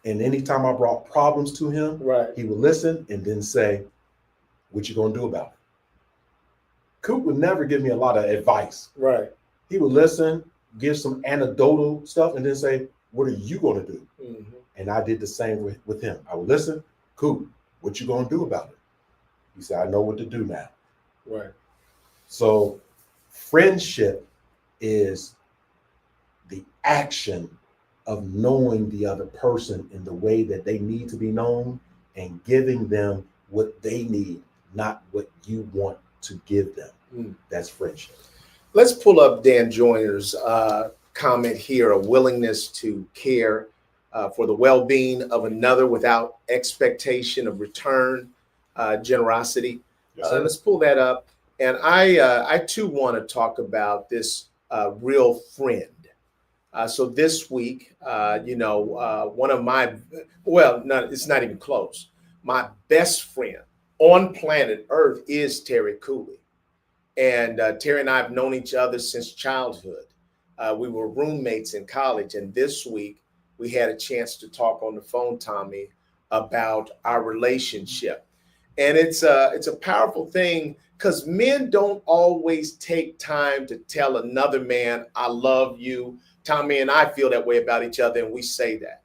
Speaker 3: And anytime I brought problems to him, he would listen and then say, what you gonna do about it? Coop would never give me a lot of advice. He would listen, give some anecdotal stuff, and then say, what are you gonna do? And I did the same with him. I would listen, Coop, what you gonna do about it? He said, I know what to do now. So friendship is the action of knowing the other person in the way that they need to be known and giving them what they need, not what you want to give them. That's friendship.
Speaker 1: Let's pull up Dan Joyner's comment here, a willingness to care for the well-being of another without expectation of return, generosity.
Speaker 3: Yes,
Speaker 1: let's pull that up. And I too want to talk about this real friend. So this week, one of my, it's not even close. My best friend on planet Earth is Terry Cooley. And Terry and I have known each other since childhood. We were roommates in college. And this week, we had a chance to talk on the phone, Tommie, about our relationship. And it's a powerful thing because men don't always take time to tell another man, I love you. Tommie and I feel that way about each other, and we say that.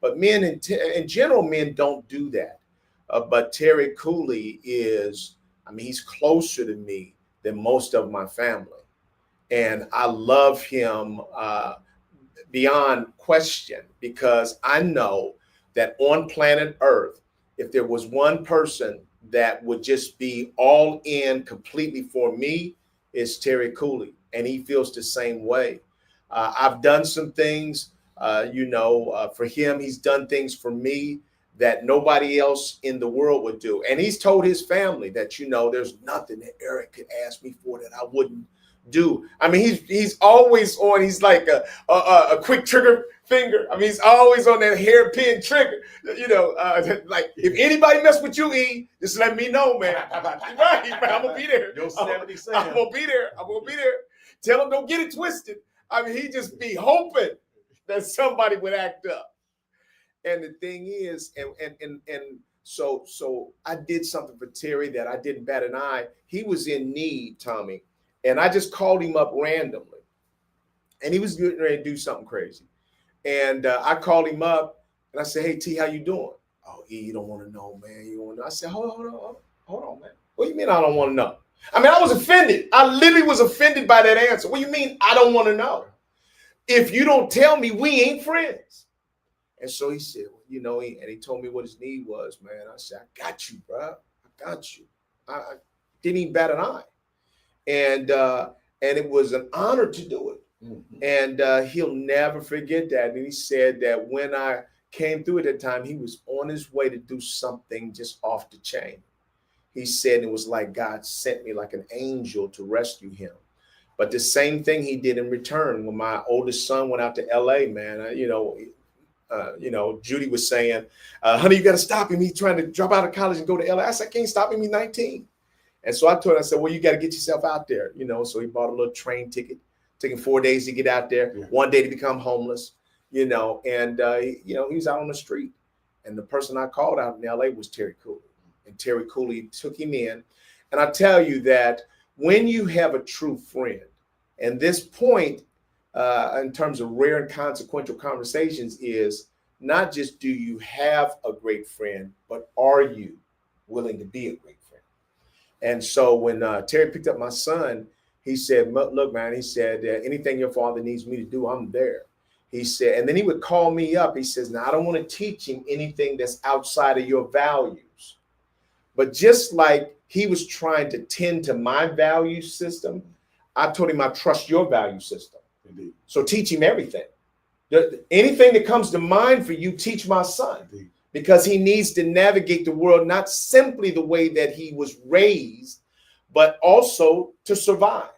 Speaker 1: But men, in general, men don't do that. But Terry Cooley is, he's closer to me than most of my family. And I love him beyond question because I know that on planet Earth, if there was one person that would just be all in completely for me, it's Terry Cooley. And he feels the same way. I've done some things, for him. He's done things for me that nobody else in the world would do. And he's told his family that, there's nothing that Eric could ask me for that I wouldn't do. He's always on, he's like a quick trigger finger. He's always on that hairpin trigger, like if anybody mess with you, E, just let me know, man. Right, I'm gonna be there. I'm gonna be there. Tell him don't get it twisted. He just be hoping that somebody would act up. And the thing is, and so I did something for Terry that I didn't bat an eye. He was in need, Tommie, and I just called him up randomly, and he was getting ready to do something crazy. And I called him up, and I said, "Hey, T, how you doing?" "Oh, E, you don't want to know, man. You don't want to know." I said, Hold on, man. What do you mean I don't want to know? I was offended. I literally was offended by that answer. What do you mean I don't want to know? If you don't tell me, we ain't friends. And so he said, and he told me what his need was, man. I said, I got you, bro. I got you. I didn't even bat an eye. And it was an honor to do it. And he'll never forget that. And he said that when I came through at that time, he was on his way to do something just off the chain. He said it was like God sent me like an angel to rescue him. But the same thing he did in return when my oldest son went out to LA, man. Judy was saying, honey, you got to stop him. He's trying to drop out of college and go to LA. I said, I can't stop him. He's 19. And so I told him, I said, well, you got to get yourself out there. So he bought a little train ticket, taking 4 days to get out there, 1 day to become homeless, and he was out on the street. And the person I called out in LA was Terry Cooley. And Terry Cooley took him in. And I tell you that when you have a true friend, and this point in terms of rare and consequential conversations is not just do you have a great friend, but are you willing to be a great friend? And so when Terry picked up my son, he said, look, man, he said, anything your father needs me to do, I'm there. He said, and then he would call me up. He says, now, I don't want to teach him anything that's outside of your values. But just like he was trying to tend to my value system, I told him I trust your value system. Indeed. So teach him everything. Anything that comes to mind for you, teach my son. Indeed. Because he needs to navigate the world not simply the way that he was raised, but also to survive.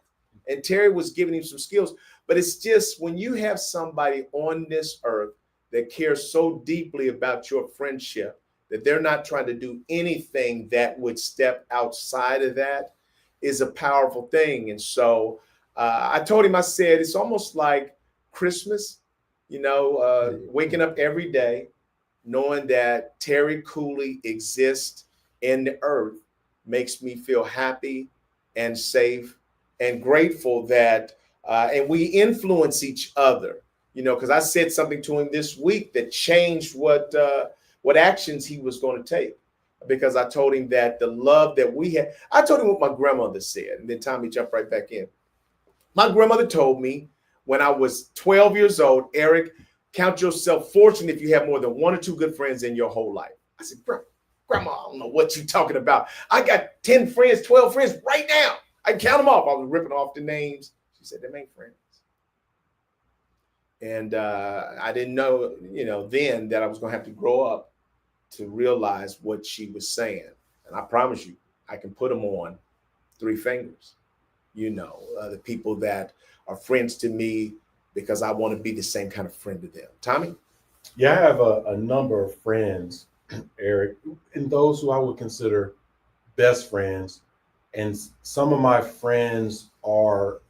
Speaker 1: And Terry was giving him some skills. But it's just when you have somebody on this earth that cares so deeply about your friendship that they're not trying to do anything that would step outside of that is a powerful thing. And so I told him, I said, it's almost like Christmas, waking up every day knowing that Terry Cooley exists in the earth makes me feel happy and safe and grateful that, and we influence each other, because I said something to him this week that changed what actions he was going to take. Because I told him that the love that we had, I told him what my grandmother said, and then Tommie jumped right back in. My grandmother told me when I was 12 years old, Eric, count yourself fortunate if you have more than one or two good friends in your whole life. I said, Grandma, I don't know what you're talking about. I got 10 friends, 12 friends right now. I can count them off. I was ripping off the names. She said, them ain't friends. And I didn't know, then that I was going to have to grow up to realize what she was saying. And I promise you, I can put them on 3 fingers. The people that are friends to me because I want to be the same kind of friend to them. Tommie?
Speaker 3: Yeah, I have a number of friends, Eric, and those who I would consider best friends. And some of my friends are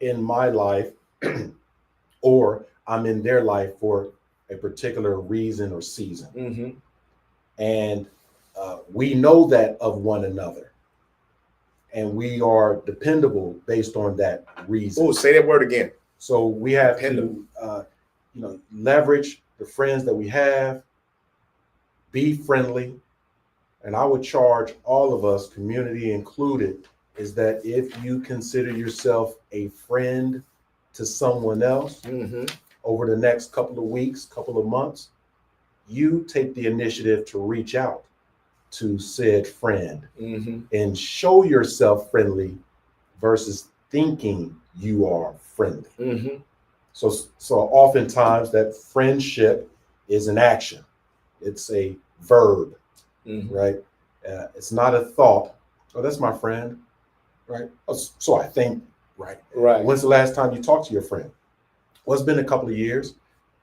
Speaker 3: in my life or I'm in their life for a particular reason or season.
Speaker 1: Mm-hmm.
Speaker 3: And we know that of one another. And we are dependable based on that reason.
Speaker 1: Oh, say that word again.
Speaker 3: So we have
Speaker 1: Dependable.
Speaker 3: to, leverage the friends that we have, be friendly. And I would charge all of us, community included, is that if you consider yourself a friend to someone else over the next couple of weeks, couple of months, you take the initiative to reach out to said friend and show yourself friendly versus thinking you are friendly. So oftentimes that friendship is an action. It's a verb, right? It's not a thought. Oh, that's my friend, right? So I think, right? When's the last time you talked to your friend? Well, it's been a couple of years.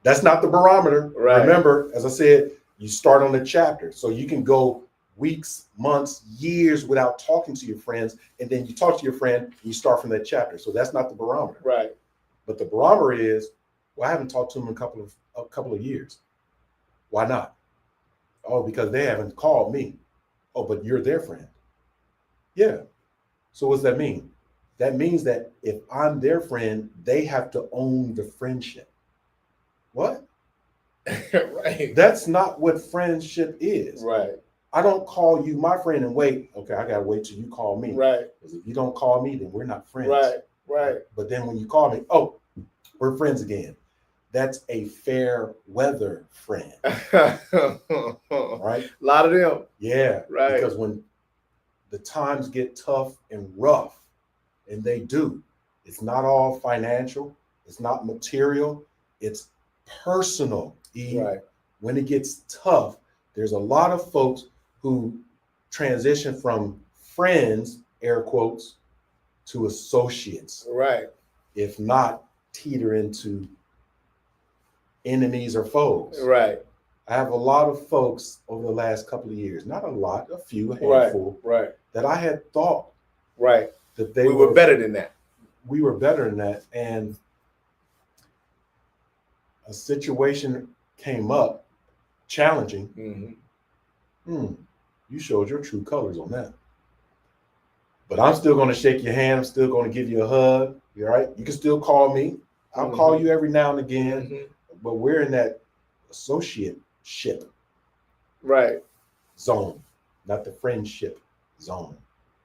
Speaker 3: That's not the barometer. Right. Remember, as I said, you start on the chapter. So you can go weeks, months, years without talking to your friends. And then you talk to your friend and you start from that chapter. So that's not the barometer.
Speaker 1: Right.
Speaker 3: But the barometer is, well, I haven't talked to them in a couple of years. Why not? Oh, because they haven't called me. Oh, but you're their friend. Yeah. So what does that mean? That means that if I'm their friend, they have to own the friendship. What?
Speaker 1: Right.
Speaker 3: That's not what friendship is.
Speaker 1: Right.
Speaker 3: I don't call you my friend and wait. Okay, I gotta wait till you call me.
Speaker 1: Right.
Speaker 3: Because if you don't call me, then we're not friends.
Speaker 1: Right. Right.
Speaker 3: But then when you call me, oh, we're friends again. That's a fair weather friend. Right?
Speaker 1: A lot of them.
Speaker 3: Yeah.
Speaker 1: Right.
Speaker 3: Because when the times get tough and rough, and they do, it's not all financial, it's not material, it's personal.
Speaker 1: Right.
Speaker 3: When it gets tough, there's a lot of folks who transition from friends, air quotes, to associates.
Speaker 1: Right.
Speaker 3: If not, teeter into enemies or foes.
Speaker 1: Right.
Speaker 3: I have a lot of folks over the last couple of years, not a lot, a few, a handful,
Speaker 1: right,
Speaker 3: that I had thought
Speaker 1: right
Speaker 3: that they
Speaker 1: were better than that.
Speaker 3: We were better than that. And a situation came up, challenging. You showed your true colors on that. But I'm still going to shake your hand. I'm still going to give you a hug. You all right? You can still call me. I'll call you every now and again. But we're in that associateship zone, not the friendship zone,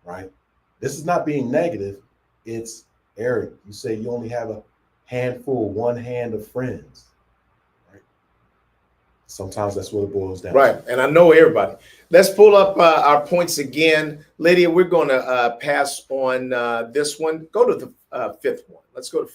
Speaker 3: right? This is not being negative. It's, Eric, you say you only have a handful, one hand of friends, right? Sometimes that's what it boils down
Speaker 1: to. And I know everybody. Let's pull up our points again. Lydia, we're going to pass on this one. Go to the 5th one. Let's go to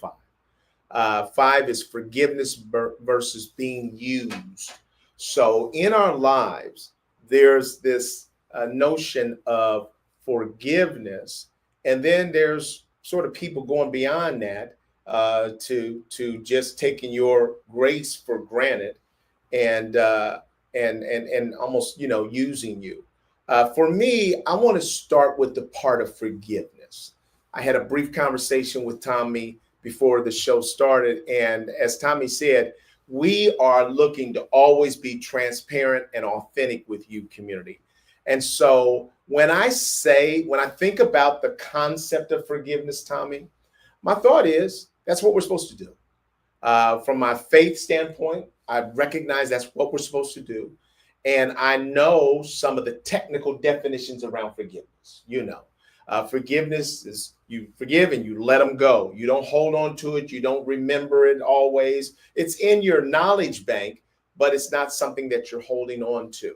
Speaker 1: 5. 5 is forgiveness versus being used. So in our lives, there's this notion of forgiveness, and then there's sort of people going beyond that to just taking your grace for granted and almost, using you. For me, I want to start with the part of forgiveness. I had a brief conversation with Tommie before the show started, and as Tommie said, we are looking to always be transparent and authentic with you, community. And so when I think about the concept of forgiveness, Tommie, my thought is that's what we're supposed to do. From my faith standpoint, I recognize that's what we're supposed to do. And I know some of the technical definitions around forgiveness. Forgiveness is you forgive and you let them go. You don't hold on to it. You don't remember it always. It's in your knowledge bank, but it's not something that you're holding on to.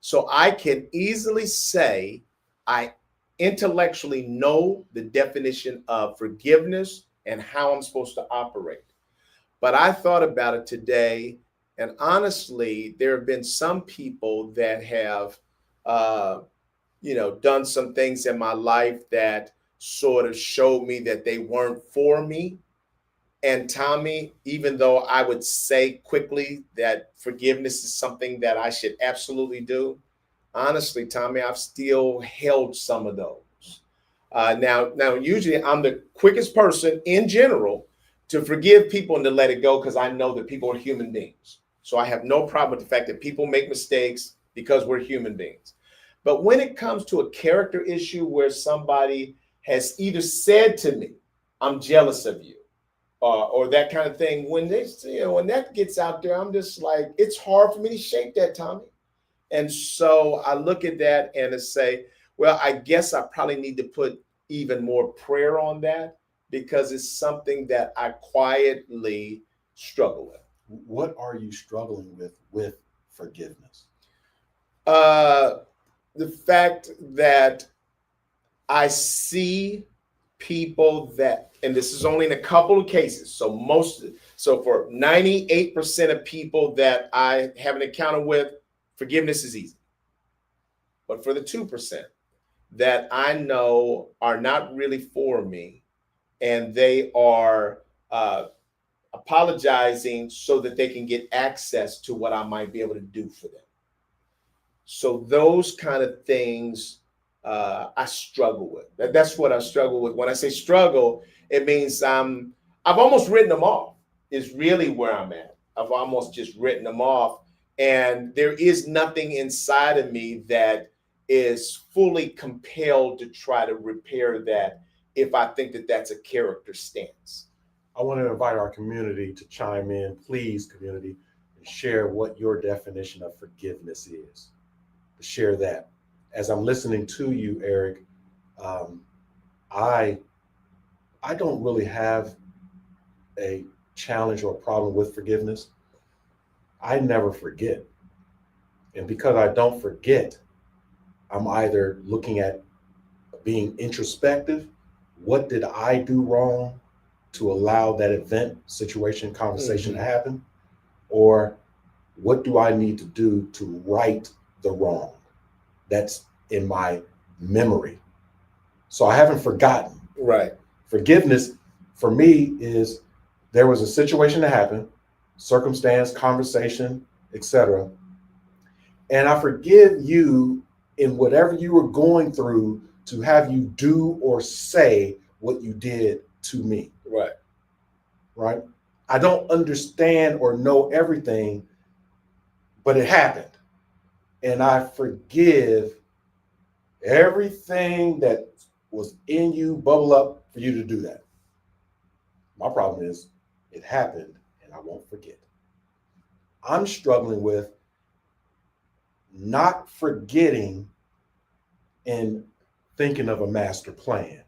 Speaker 1: So I can easily say I intellectually know the definition of forgiveness and how I'm supposed to operate. But I thought about it today, and honestly, there have been some people that have, done some things in my life that sort of showed me that they weren't for me. And Tommie, even though I would say quickly that forgiveness is something that I should absolutely do, honestly, Tommie, I've still held some of those. Now, usually I'm the quickest person in general to forgive people and to let it go because I know that people are human beings. So I have no problem with the fact that people make mistakes because we're human beings. But when it comes to a character issue where somebody has either said to me, I'm jealous of you, or that kind of thing, when that gets out there, I'm just like, it's hard for me to shake that, Tommie. And so I look at that and I say, well, I guess I probably need to put even more prayer on that because it's something that I quietly struggle with.
Speaker 3: What are you struggling with forgiveness?
Speaker 1: The fact that I see people that, and this is only in a couple of cases, so for 98% of people that I have an encounter with, forgiveness is easy. But for the 2% that I know are not really for me, and they are apologizing so that they can get access to what I might be able to do for them. So those kind of things I struggle with. That's what I struggle with. When I say struggle, it means I've almost written them off is really where I'm at. I've almost just written them off. And there is nothing inside of me that is fully compelled to try to repair that if I think that that's a character stance.
Speaker 3: I want to invite our community to chime in, please, community, and share what your definition of forgiveness is. Share that. As I'm listening to you, Eric, I don't really have a challenge or a problem with forgiveness. I never forget. And because I don't forget, I'm either looking at being introspective. What did I do wrong to allow that event, situation, conversation to happen? Or what do I need to do to right the wrong that's in my memory? So I haven't forgotten.
Speaker 1: Right.
Speaker 3: Forgiveness for me is there was a situation that happened, circumstance, conversation, etc. And I forgive you in whatever you were going through to have you do or say what you did to me.
Speaker 1: Right.
Speaker 3: Right. I don't understand or know everything, but it happened. And I forgive everything that was in you bubble up for you to do that. My problem is it happened and I won't forget. I'm struggling with not forgetting and thinking of a master plan.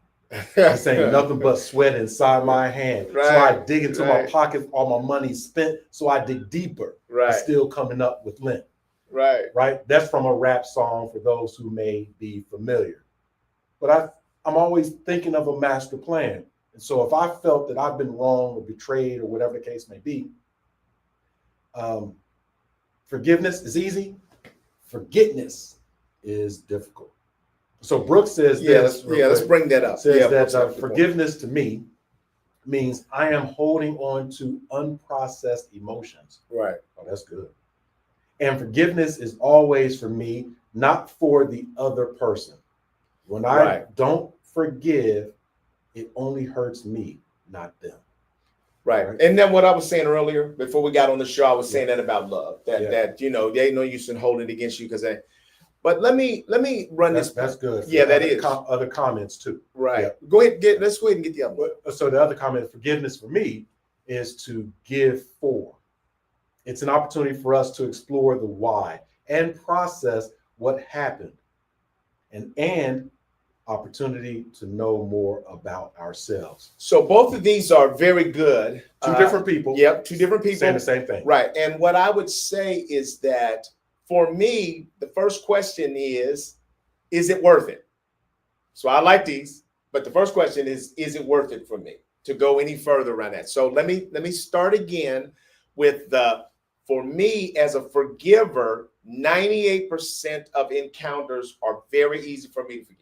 Speaker 3: This ain't nothing but sweat inside my hand.
Speaker 1: Right,
Speaker 3: so I dig into my pocket, all my money spent, so I dig deeper.
Speaker 1: Right.
Speaker 3: Still coming up with lint.
Speaker 1: Right.
Speaker 3: Right. That's from a rap song for those who may be familiar. But I'm always thinking of a master plan. And so if I felt that I've been wrong or betrayed or whatever the case may be, forgiveness is easy. Forgiveness is difficult. So Brooks says
Speaker 1: let's bring that up.
Speaker 3: Says that forgiveness to me means I am holding on to unprocessed emotions.
Speaker 1: Right.
Speaker 3: Oh, that's good. And forgiveness is always for me, not for the other person. When I don't forgive, it only hurts me, not them.
Speaker 1: Right. And then what I was saying earlier, before we got on the show, I was saying that about love, that they ain't no use in holding it against you because they. But let me run this.
Speaker 3: That's good.
Speaker 1: Yeah, that is.
Speaker 3: Other comments too.
Speaker 1: Right. Yeah. Go ahead. Let's go ahead and get the other one.
Speaker 3: So the other comment, forgiveness for me, is to give for. It's an opportunity for us to explore the why and process what happened, and opportunity to know more about ourselves.
Speaker 1: So both of these are very good.
Speaker 3: Two different people.
Speaker 1: Yep, two different people
Speaker 3: saying the same thing.
Speaker 1: Right. And what I would say is that for me, the first question is it worth it? So I like these, but the first question is it worth it for me to go any further around that? So let me start again with for me as a forgiver, 98% of encounters are very easy for me to forgive.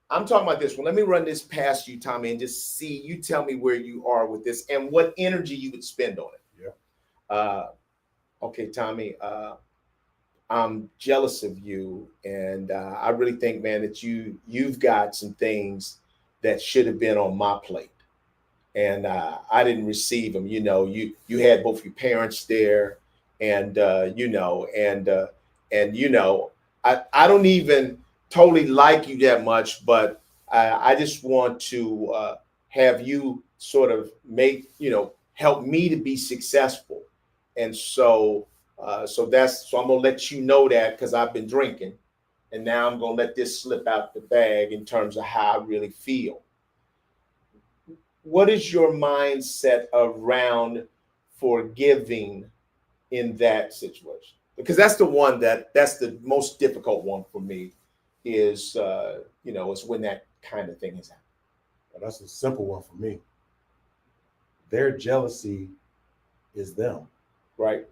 Speaker 1: I'm talking about this one. Let me run this past you, Tommie, and just see, you tell me where you are with this and what energy you would spend on it.
Speaker 3: Yeah.
Speaker 1: Okay, Tommie, I'm jealous of you. And I really think, man, that you've got some things that should have been on my plate. And I didn't receive them. You know, you had both your parents there, and I don't even totally like you that much, but I just want to have you sort of help me to be successful. And so I'm gonna let you know that, because I've been drinking, and now I'm gonna let this slip out the bag in terms of how I really feel. What is your mindset around forgiving in that situation? Because that's the one that's the most difficult one for me, is is when that kind of thing is happening.
Speaker 3: Well, that's a simple one for me. Their jealousy is them.
Speaker 1: Right.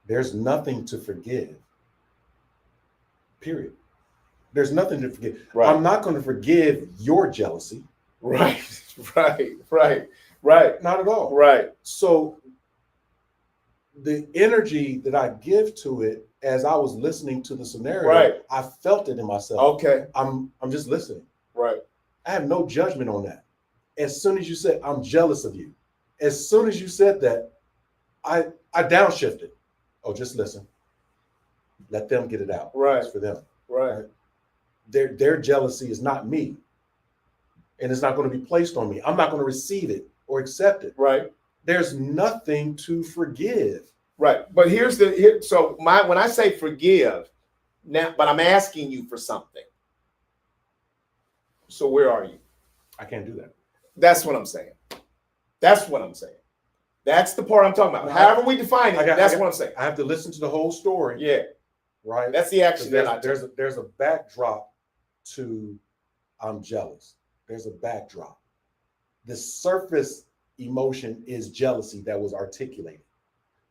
Speaker 3: There's nothing to forgive. Period. There's nothing to forgive. Right. I'm not going to forgive your jealousy.
Speaker 1: Right. Right.
Speaker 3: Not at all.
Speaker 1: Right.
Speaker 3: So the energy that I give to it as I was listening to the scenario, I felt it in myself.
Speaker 1: Okay.
Speaker 3: I'm just listening.
Speaker 1: Right.
Speaker 3: I have no judgment on that. As soon as you said, I'm jealous of you, as soon as you said that, I downshifted. Oh, just listen. Let them get it out.
Speaker 1: Right.
Speaker 3: It's for them.
Speaker 1: Right.
Speaker 3: Their jealousy is not me. And it's not going to be placed on me. I'm not going to receive it or accept it.
Speaker 1: Right.
Speaker 3: There's nothing to forgive.
Speaker 1: Right. But when I say forgive now, but I'm asking you for something. So where are you?
Speaker 3: I can't do that.
Speaker 1: That's what I'm saying. That's the part I'm talking about. However we define it, that's what I'm saying.
Speaker 3: I have to listen to the whole story.
Speaker 1: Yeah.
Speaker 3: Right.
Speaker 1: That's the action that I
Speaker 3: take. There's a backdrop to I'm jealous. There's a backdrop. The surface emotion is jealousy that was articulated,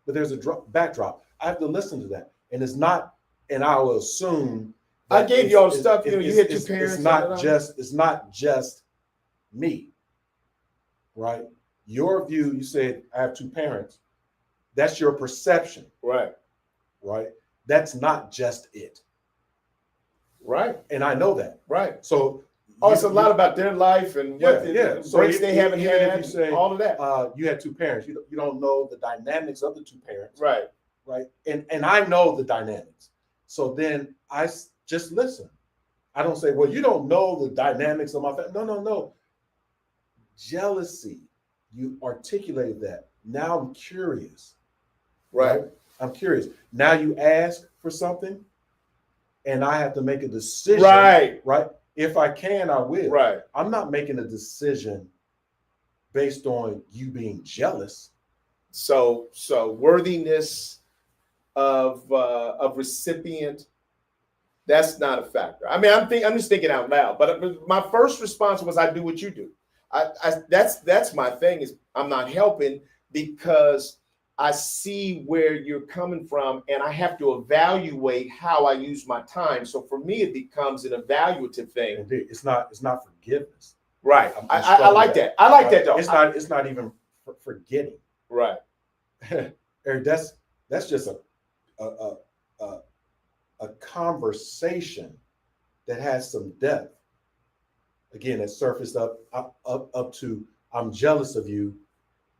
Speaker 3: but there's a backdrop. I have to listen to that, and it's not. And I will assume
Speaker 1: I gave you all the stuff. You had two parents.
Speaker 3: It's not just me, right? Your view. You said I have two parents. That's your perception,
Speaker 1: right?
Speaker 3: That's not just it,
Speaker 1: right?
Speaker 3: And I know that,
Speaker 1: right?
Speaker 3: So.
Speaker 1: It's a lot about their life and what breaks they haven't had.
Speaker 3: If you say,
Speaker 1: all of that.
Speaker 3: You had two parents. You don't know the dynamics of the two parents.
Speaker 1: Right.
Speaker 3: And I know the dynamics. So then I just listen. I don't say, well, you don't know the dynamics of my family. No. Jealousy. You articulated that. Now I'm curious.
Speaker 1: Right.
Speaker 3: I'm curious. Now you ask for something, and I have to make a decision.
Speaker 1: Right.
Speaker 3: If I can, I will.
Speaker 1: Right.
Speaker 3: I'm not making a decision based on you being jealous.
Speaker 1: So worthiness of recipient, that's not a factor. I mean, I'm just thinking out loud. But my first response was, I do what you do. That's my thing, is I'm not helping, because I see where you're coming from, and I have to evaluate how I use my time. So for me, it becomes an evaluative thing.
Speaker 3: Indeed. It's not forgiveness.
Speaker 1: Right.
Speaker 3: I'm
Speaker 1: I
Speaker 3: struggling
Speaker 1: like
Speaker 3: with
Speaker 1: that. I like that though.
Speaker 3: It's not even forgetting.
Speaker 1: Right.
Speaker 3: Eric, that's just a conversation that has some depth. Again, it surfaced up to I'm jealous of you,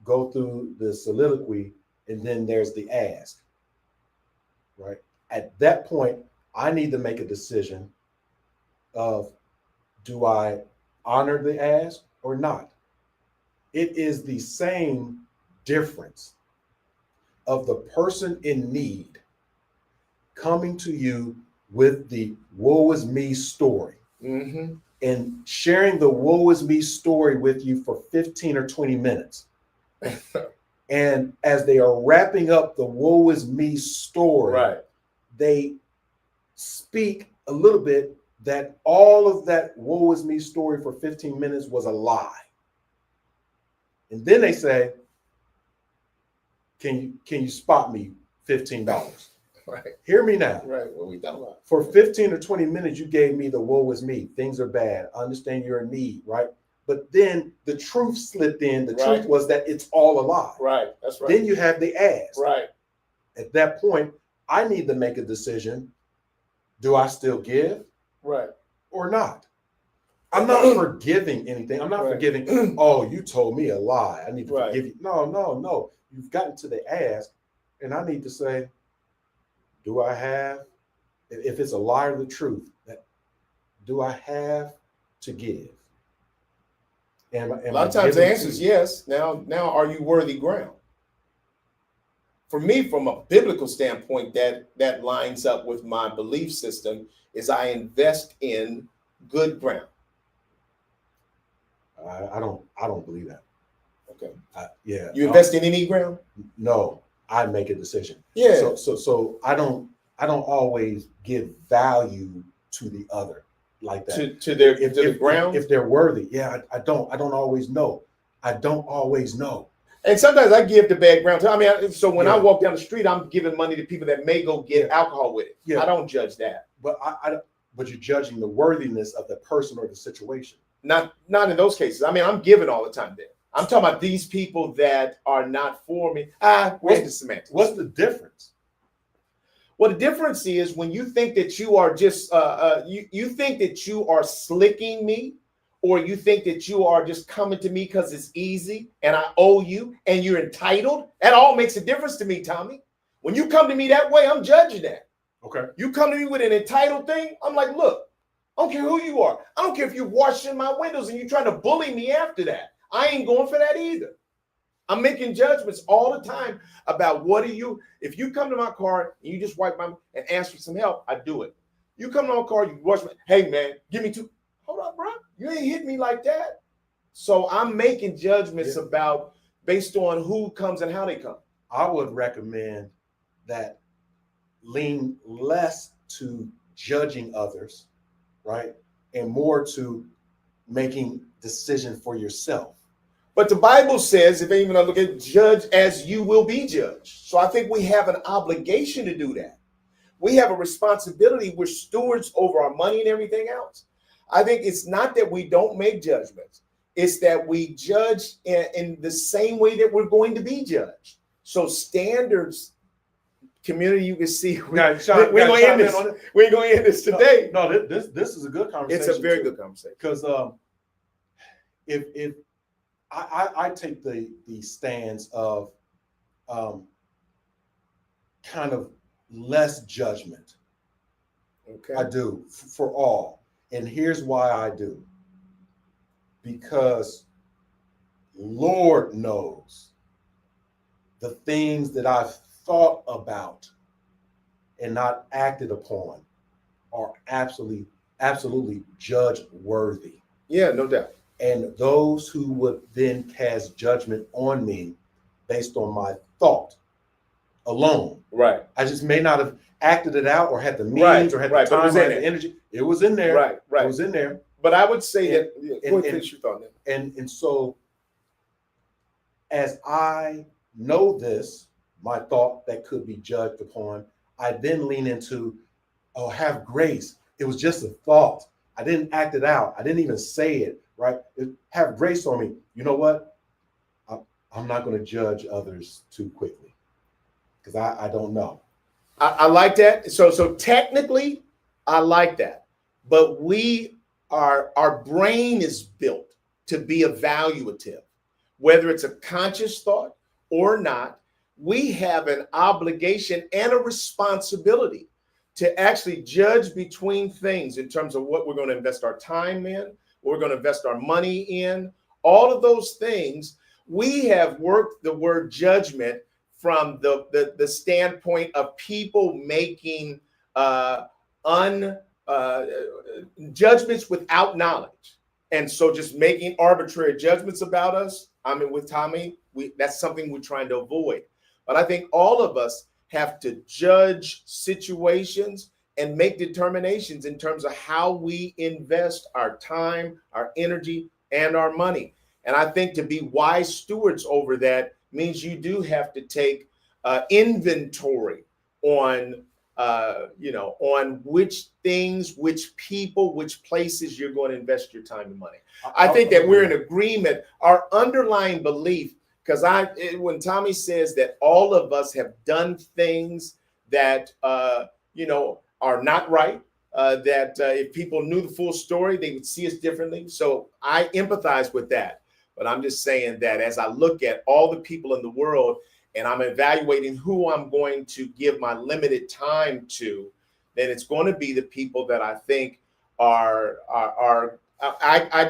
Speaker 3: go through the soliloquy, and then there's the ask. Right. At that point, I need to make a decision of, do I honor the ask or not? It is the same difference of the person in need coming to you with the woe is me story,
Speaker 1: Mm-hmm.
Speaker 3: and sharing the woe is me story with you for 15 or 20 minutes. And as they are wrapping up the woe is me story,
Speaker 1: Right.
Speaker 3: they speak a little bit that all of that woe is me story for 15 minutes was a lie. And then they say, can you spot me $15?
Speaker 1: Right.
Speaker 3: Hear me now.
Speaker 1: Right. What we talking about?
Speaker 3: For 15 or 20 minutes, you gave me the woe is me. Things are bad. I understand you're in need, right? But then the truth slipped in. The truth was that it's all a lie.
Speaker 1: Right. That's right.
Speaker 3: Then you have the ask.
Speaker 1: Right.
Speaker 3: At that point, I need to make a decision. Do I still give?
Speaker 1: Right.
Speaker 3: Or not? I'm not forgiving anything. I'm not forgiving, oh, you told me a lie, I need to forgive you. No. You've gotten to the ask, and I need to say, do I have, if it's a lie or the truth, do I have to give? A
Speaker 1: lot of times the answer is yes. Now, are you worthy ground? For me, from a biblical standpoint, that lines up with my belief system, is I invest in good ground.
Speaker 3: I don't believe that.
Speaker 1: Okay.
Speaker 3: Yeah.
Speaker 1: You invest in any ground?
Speaker 3: No, I make a decision.
Speaker 1: Yeah.
Speaker 3: So I don't always give value to the other like that. To the ground. If they're worthy. Yeah, I don't always know. I don't always know.
Speaker 1: And sometimes I give the bad ground. I mean, so when I walk down the street, I'm giving money to people that may go get alcohol with it. Yeah. I don't judge that.
Speaker 3: But but you're judging the worthiness of the person or the situation.
Speaker 1: Not in those cases. I mean, I'm giving all the time there. I'm talking about these people that are not for me. Where's the semantics?
Speaker 3: What's the difference?
Speaker 1: Well, the difference is when you think that you are just you think that you are slicking me, or you think that you are just coming to me because it's easy and I owe you and you're entitled. That all makes a difference to me, Tommy. When you come to me that way, I'm judging that.
Speaker 3: Okay.
Speaker 1: You come to me with an entitled thing, I'm like, look, I don't care who you are. I don't care if you're washing my windows and you're trying to bully me after that. I ain't going for that either. I'm making judgments all the time about if you come to my car and you just wipe my and ask for some help, I do it. You come to my car, you wash my, hey man, give me two. Hold up, bro. You ain't hit me like that. So I'm making judgments about based on who comes and how they come.
Speaker 3: I would recommend that lean less to judging others, right? And more to making decision for yourself.
Speaker 1: But the Bible says, if even I look at judge as you will be judged. So I think we have an obligation to do that. We have a responsibility. We're stewards over our money and everything else. I think it's not that we don't make judgments. It's that we judge in the same way that we're going to be judged. So standards, community, you can see. We're going to end this. We're going to end this today.
Speaker 3: No, this is a good conversation.
Speaker 1: It's a very good conversation.
Speaker 3: Because if I take the stance of kind of less judgment.
Speaker 1: Okay.
Speaker 3: I do for all. And here's why I do. Because Lord knows the things that I've thought about and not acted upon are absolutely judge worthy.
Speaker 1: Yeah, no doubt.
Speaker 3: And those who would then cast judgment on me based on my thought alone.
Speaker 1: Right.
Speaker 3: I just may not have acted it out or had the means or had the time or had the energy. It was in there.
Speaker 1: Right.
Speaker 3: It was in there.
Speaker 1: But I would say
Speaker 3: and so as I know this, my thought that could be judged upon, I then lean into, have grace. It was just a thought. I didn't act it out. I didn't even say it, right? Have grace on me. You know what? I'm not going to judge others too quickly because I don't know.
Speaker 1: I like that. So technically, I like that. But our brain is built to be evaluative, whether it's a conscious thought or not. We have an obligation and a responsibility to actually judge between things in terms of what we're going to invest our time in, what we're going to invest our money in, all of those things. We have worked the word judgment from the standpoint of people making judgments without knowledge. And so just making arbitrary judgments about us. I mean, with Tommie, that's something we're trying to avoid. But I think all of us have to judge situations and make determinations in terms of how we invest our time, our energy, and our money. And I think to be wise stewards over that means you do have to take inventory on, on which things, which people, which places you're going to invest your time and money. I think that we're in agreement. Our underlying belief, because when Tommie says that all of us have done things that, are not right, that if people knew the full story, they would see us differently. So I empathize with that. But I'm just saying that as I look at all the people in the world and I'm evaluating who I'm going to give my limited time to, then it's going to be the people that I think I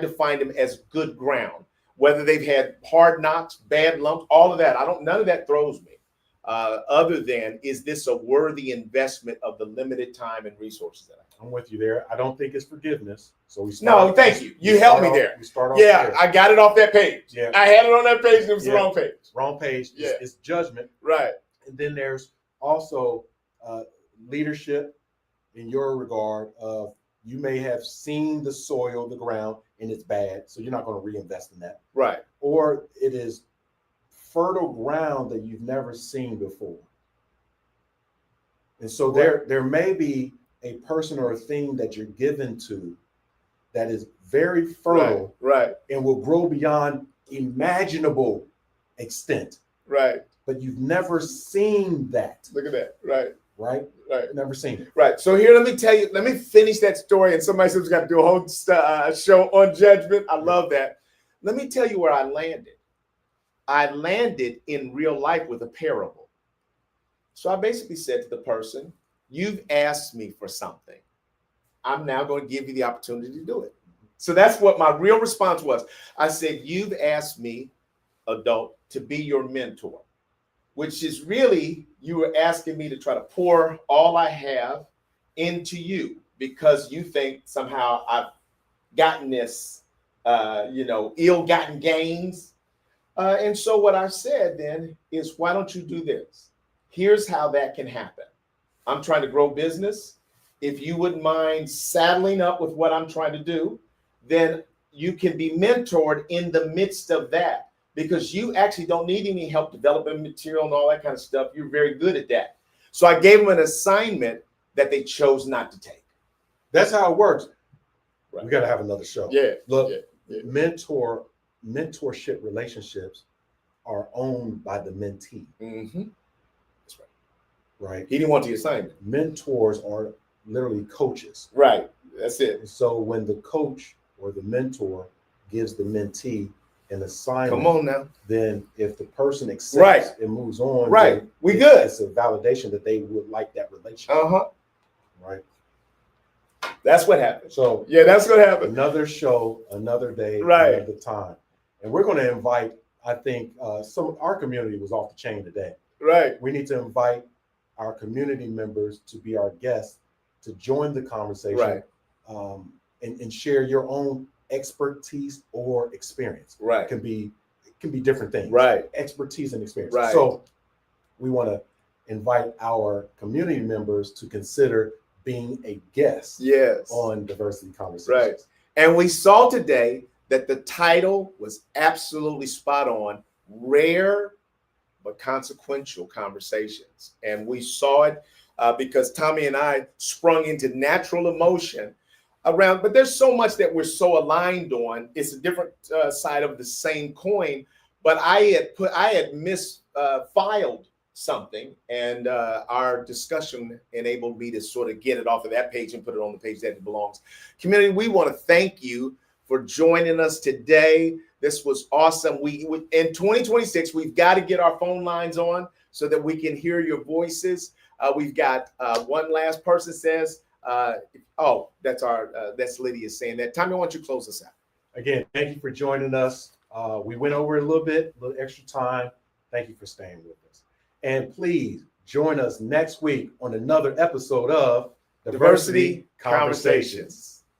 Speaker 1: define them as good ground. Whether they've had hard knocks, bad lumps, all of that, none of that throws me. Other than, is this a worthy investment of the limited time and resources that I have?
Speaker 3: I'm with you there. I don't think it's forgiveness. So
Speaker 1: thank you. You helped me there.
Speaker 3: We start off
Speaker 1: there. I got it off that page.
Speaker 3: Yeah.
Speaker 1: I had it on that page and it was the wrong page.
Speaker 3: Wrong page.
Speaker 1: Yeah.
Speaker 3: It's judgment.
Speaker 1: Right.
Speaker 3: And then there's also leadership in your regard of you may have seen the soil, the ground, and it's bad. So you're not going to reinvest in that.
Speaker 1: Right.
Speaker 3: Or it is fertile ground that you've never seen before. And so there may be a person or a thing that you're given to that is very fertile,
Speaker 1: right,
Speaker 3: and will grow beyond imaginable extent.
Speaker 1: Right.
Speaker 3: But you've never seen that.
Speaker 1: Look at that. Right.
Speaker 3: Right.
Speaker 1: Right.
Speaker 3: Never seen it.
Speaker 1: Right. So here, let me finish that story. And somebody says we got to do a whole show on judgment. I love that. Let me tell you where I landed. I landed in real life with a parable. So I basically said to the person, you've asked me for something. I'm now going to give you the opportunity to do it. So that's what my real response was. I said, you've asked me, adult, to be your mentor, which is really, you were asking me to try to pour all I have into you because you think somehow I've gotten this, ill-gotten gains. And so what I said then is, why don't you do this? Here's how that can happen. I'm trying to grow business. If you wouldn't mind saddling up with what I'm trying to do, then you can be mentored in the midst of that because you actually don't need any help developing material and all that kind of stuff. You're very good at that. So I gave them an assignment that they chose not to take.
Speaker 3: That's how it works.
Speaker 1: Right.
Speaker 3: We got to have another show.
Speaker 1: Yeah.
Speaker 3: Look,
Speaker 1: yeah.
Speaker 3: mentorship relationships are owned by the mentee.
Speaker 1: Mm-hmm. That's right.
Speaker 3: Right.
Speaker 1: He didn't want the assignment.
Speaker 3: Mentors are literally coaches.
Speaker 1: Right. That's it.
Speaker 3: And so when the coach or the mentor gives the mentee an assignment,
Speaker 1: come on now,
Speaker 3: then if the person accepts and moves on,
Speaker 1: right, we good.
Speaker 3: It's a validation that they would like that relationship. Right.
Speaker 1: That's what happened.
Speaker 3: So
Speaker 1: yeah, that's what happened.
Speaker 3: Another show, another day,
Speaker 1: right,
Speaker 3: another time, and we're going to invite. I think our community was off the chain today.
Speaker 1: Right.
Speaker 3: We need to invite our community members to be our guests to join the conversation,
Speaker 1: right,
Speaker 3: and share your own expertise or experience.
Speaker 1: Right.
Speaker 3: It can be different things.
Speaker 1: Right.
Speaker 3: Expertise and experience.
Speaker 1: Right.
Speaker 3: So we want to invite our community members to consider being a guest on Diversity Conversations.
Speaker 1: Right. And we saw today that the title was absolutely spot on, Rare but Consequential Conversations. And we saw it because Tommie and I sprung into natural emotion around, but there's so much that we're so aligned on. It's a different side of the same coin. But I had misfiled something, and our discussion enabled me to sort of get it off of that page and put it on the page that it belongs. Community, we want to thank you for joining us today. This was awesome. We in 2026, we've got to get our phone lines on so that we can hear your voices. We've got one last person says, that's Lydia saying that. Tommy, why don't you close us out?
Speaker 3: Again, thank you for joining us. We went over a little extra time. Thank you for staying with us. And please join us next week on another episode of
Speaker 1: Diversity Conversations.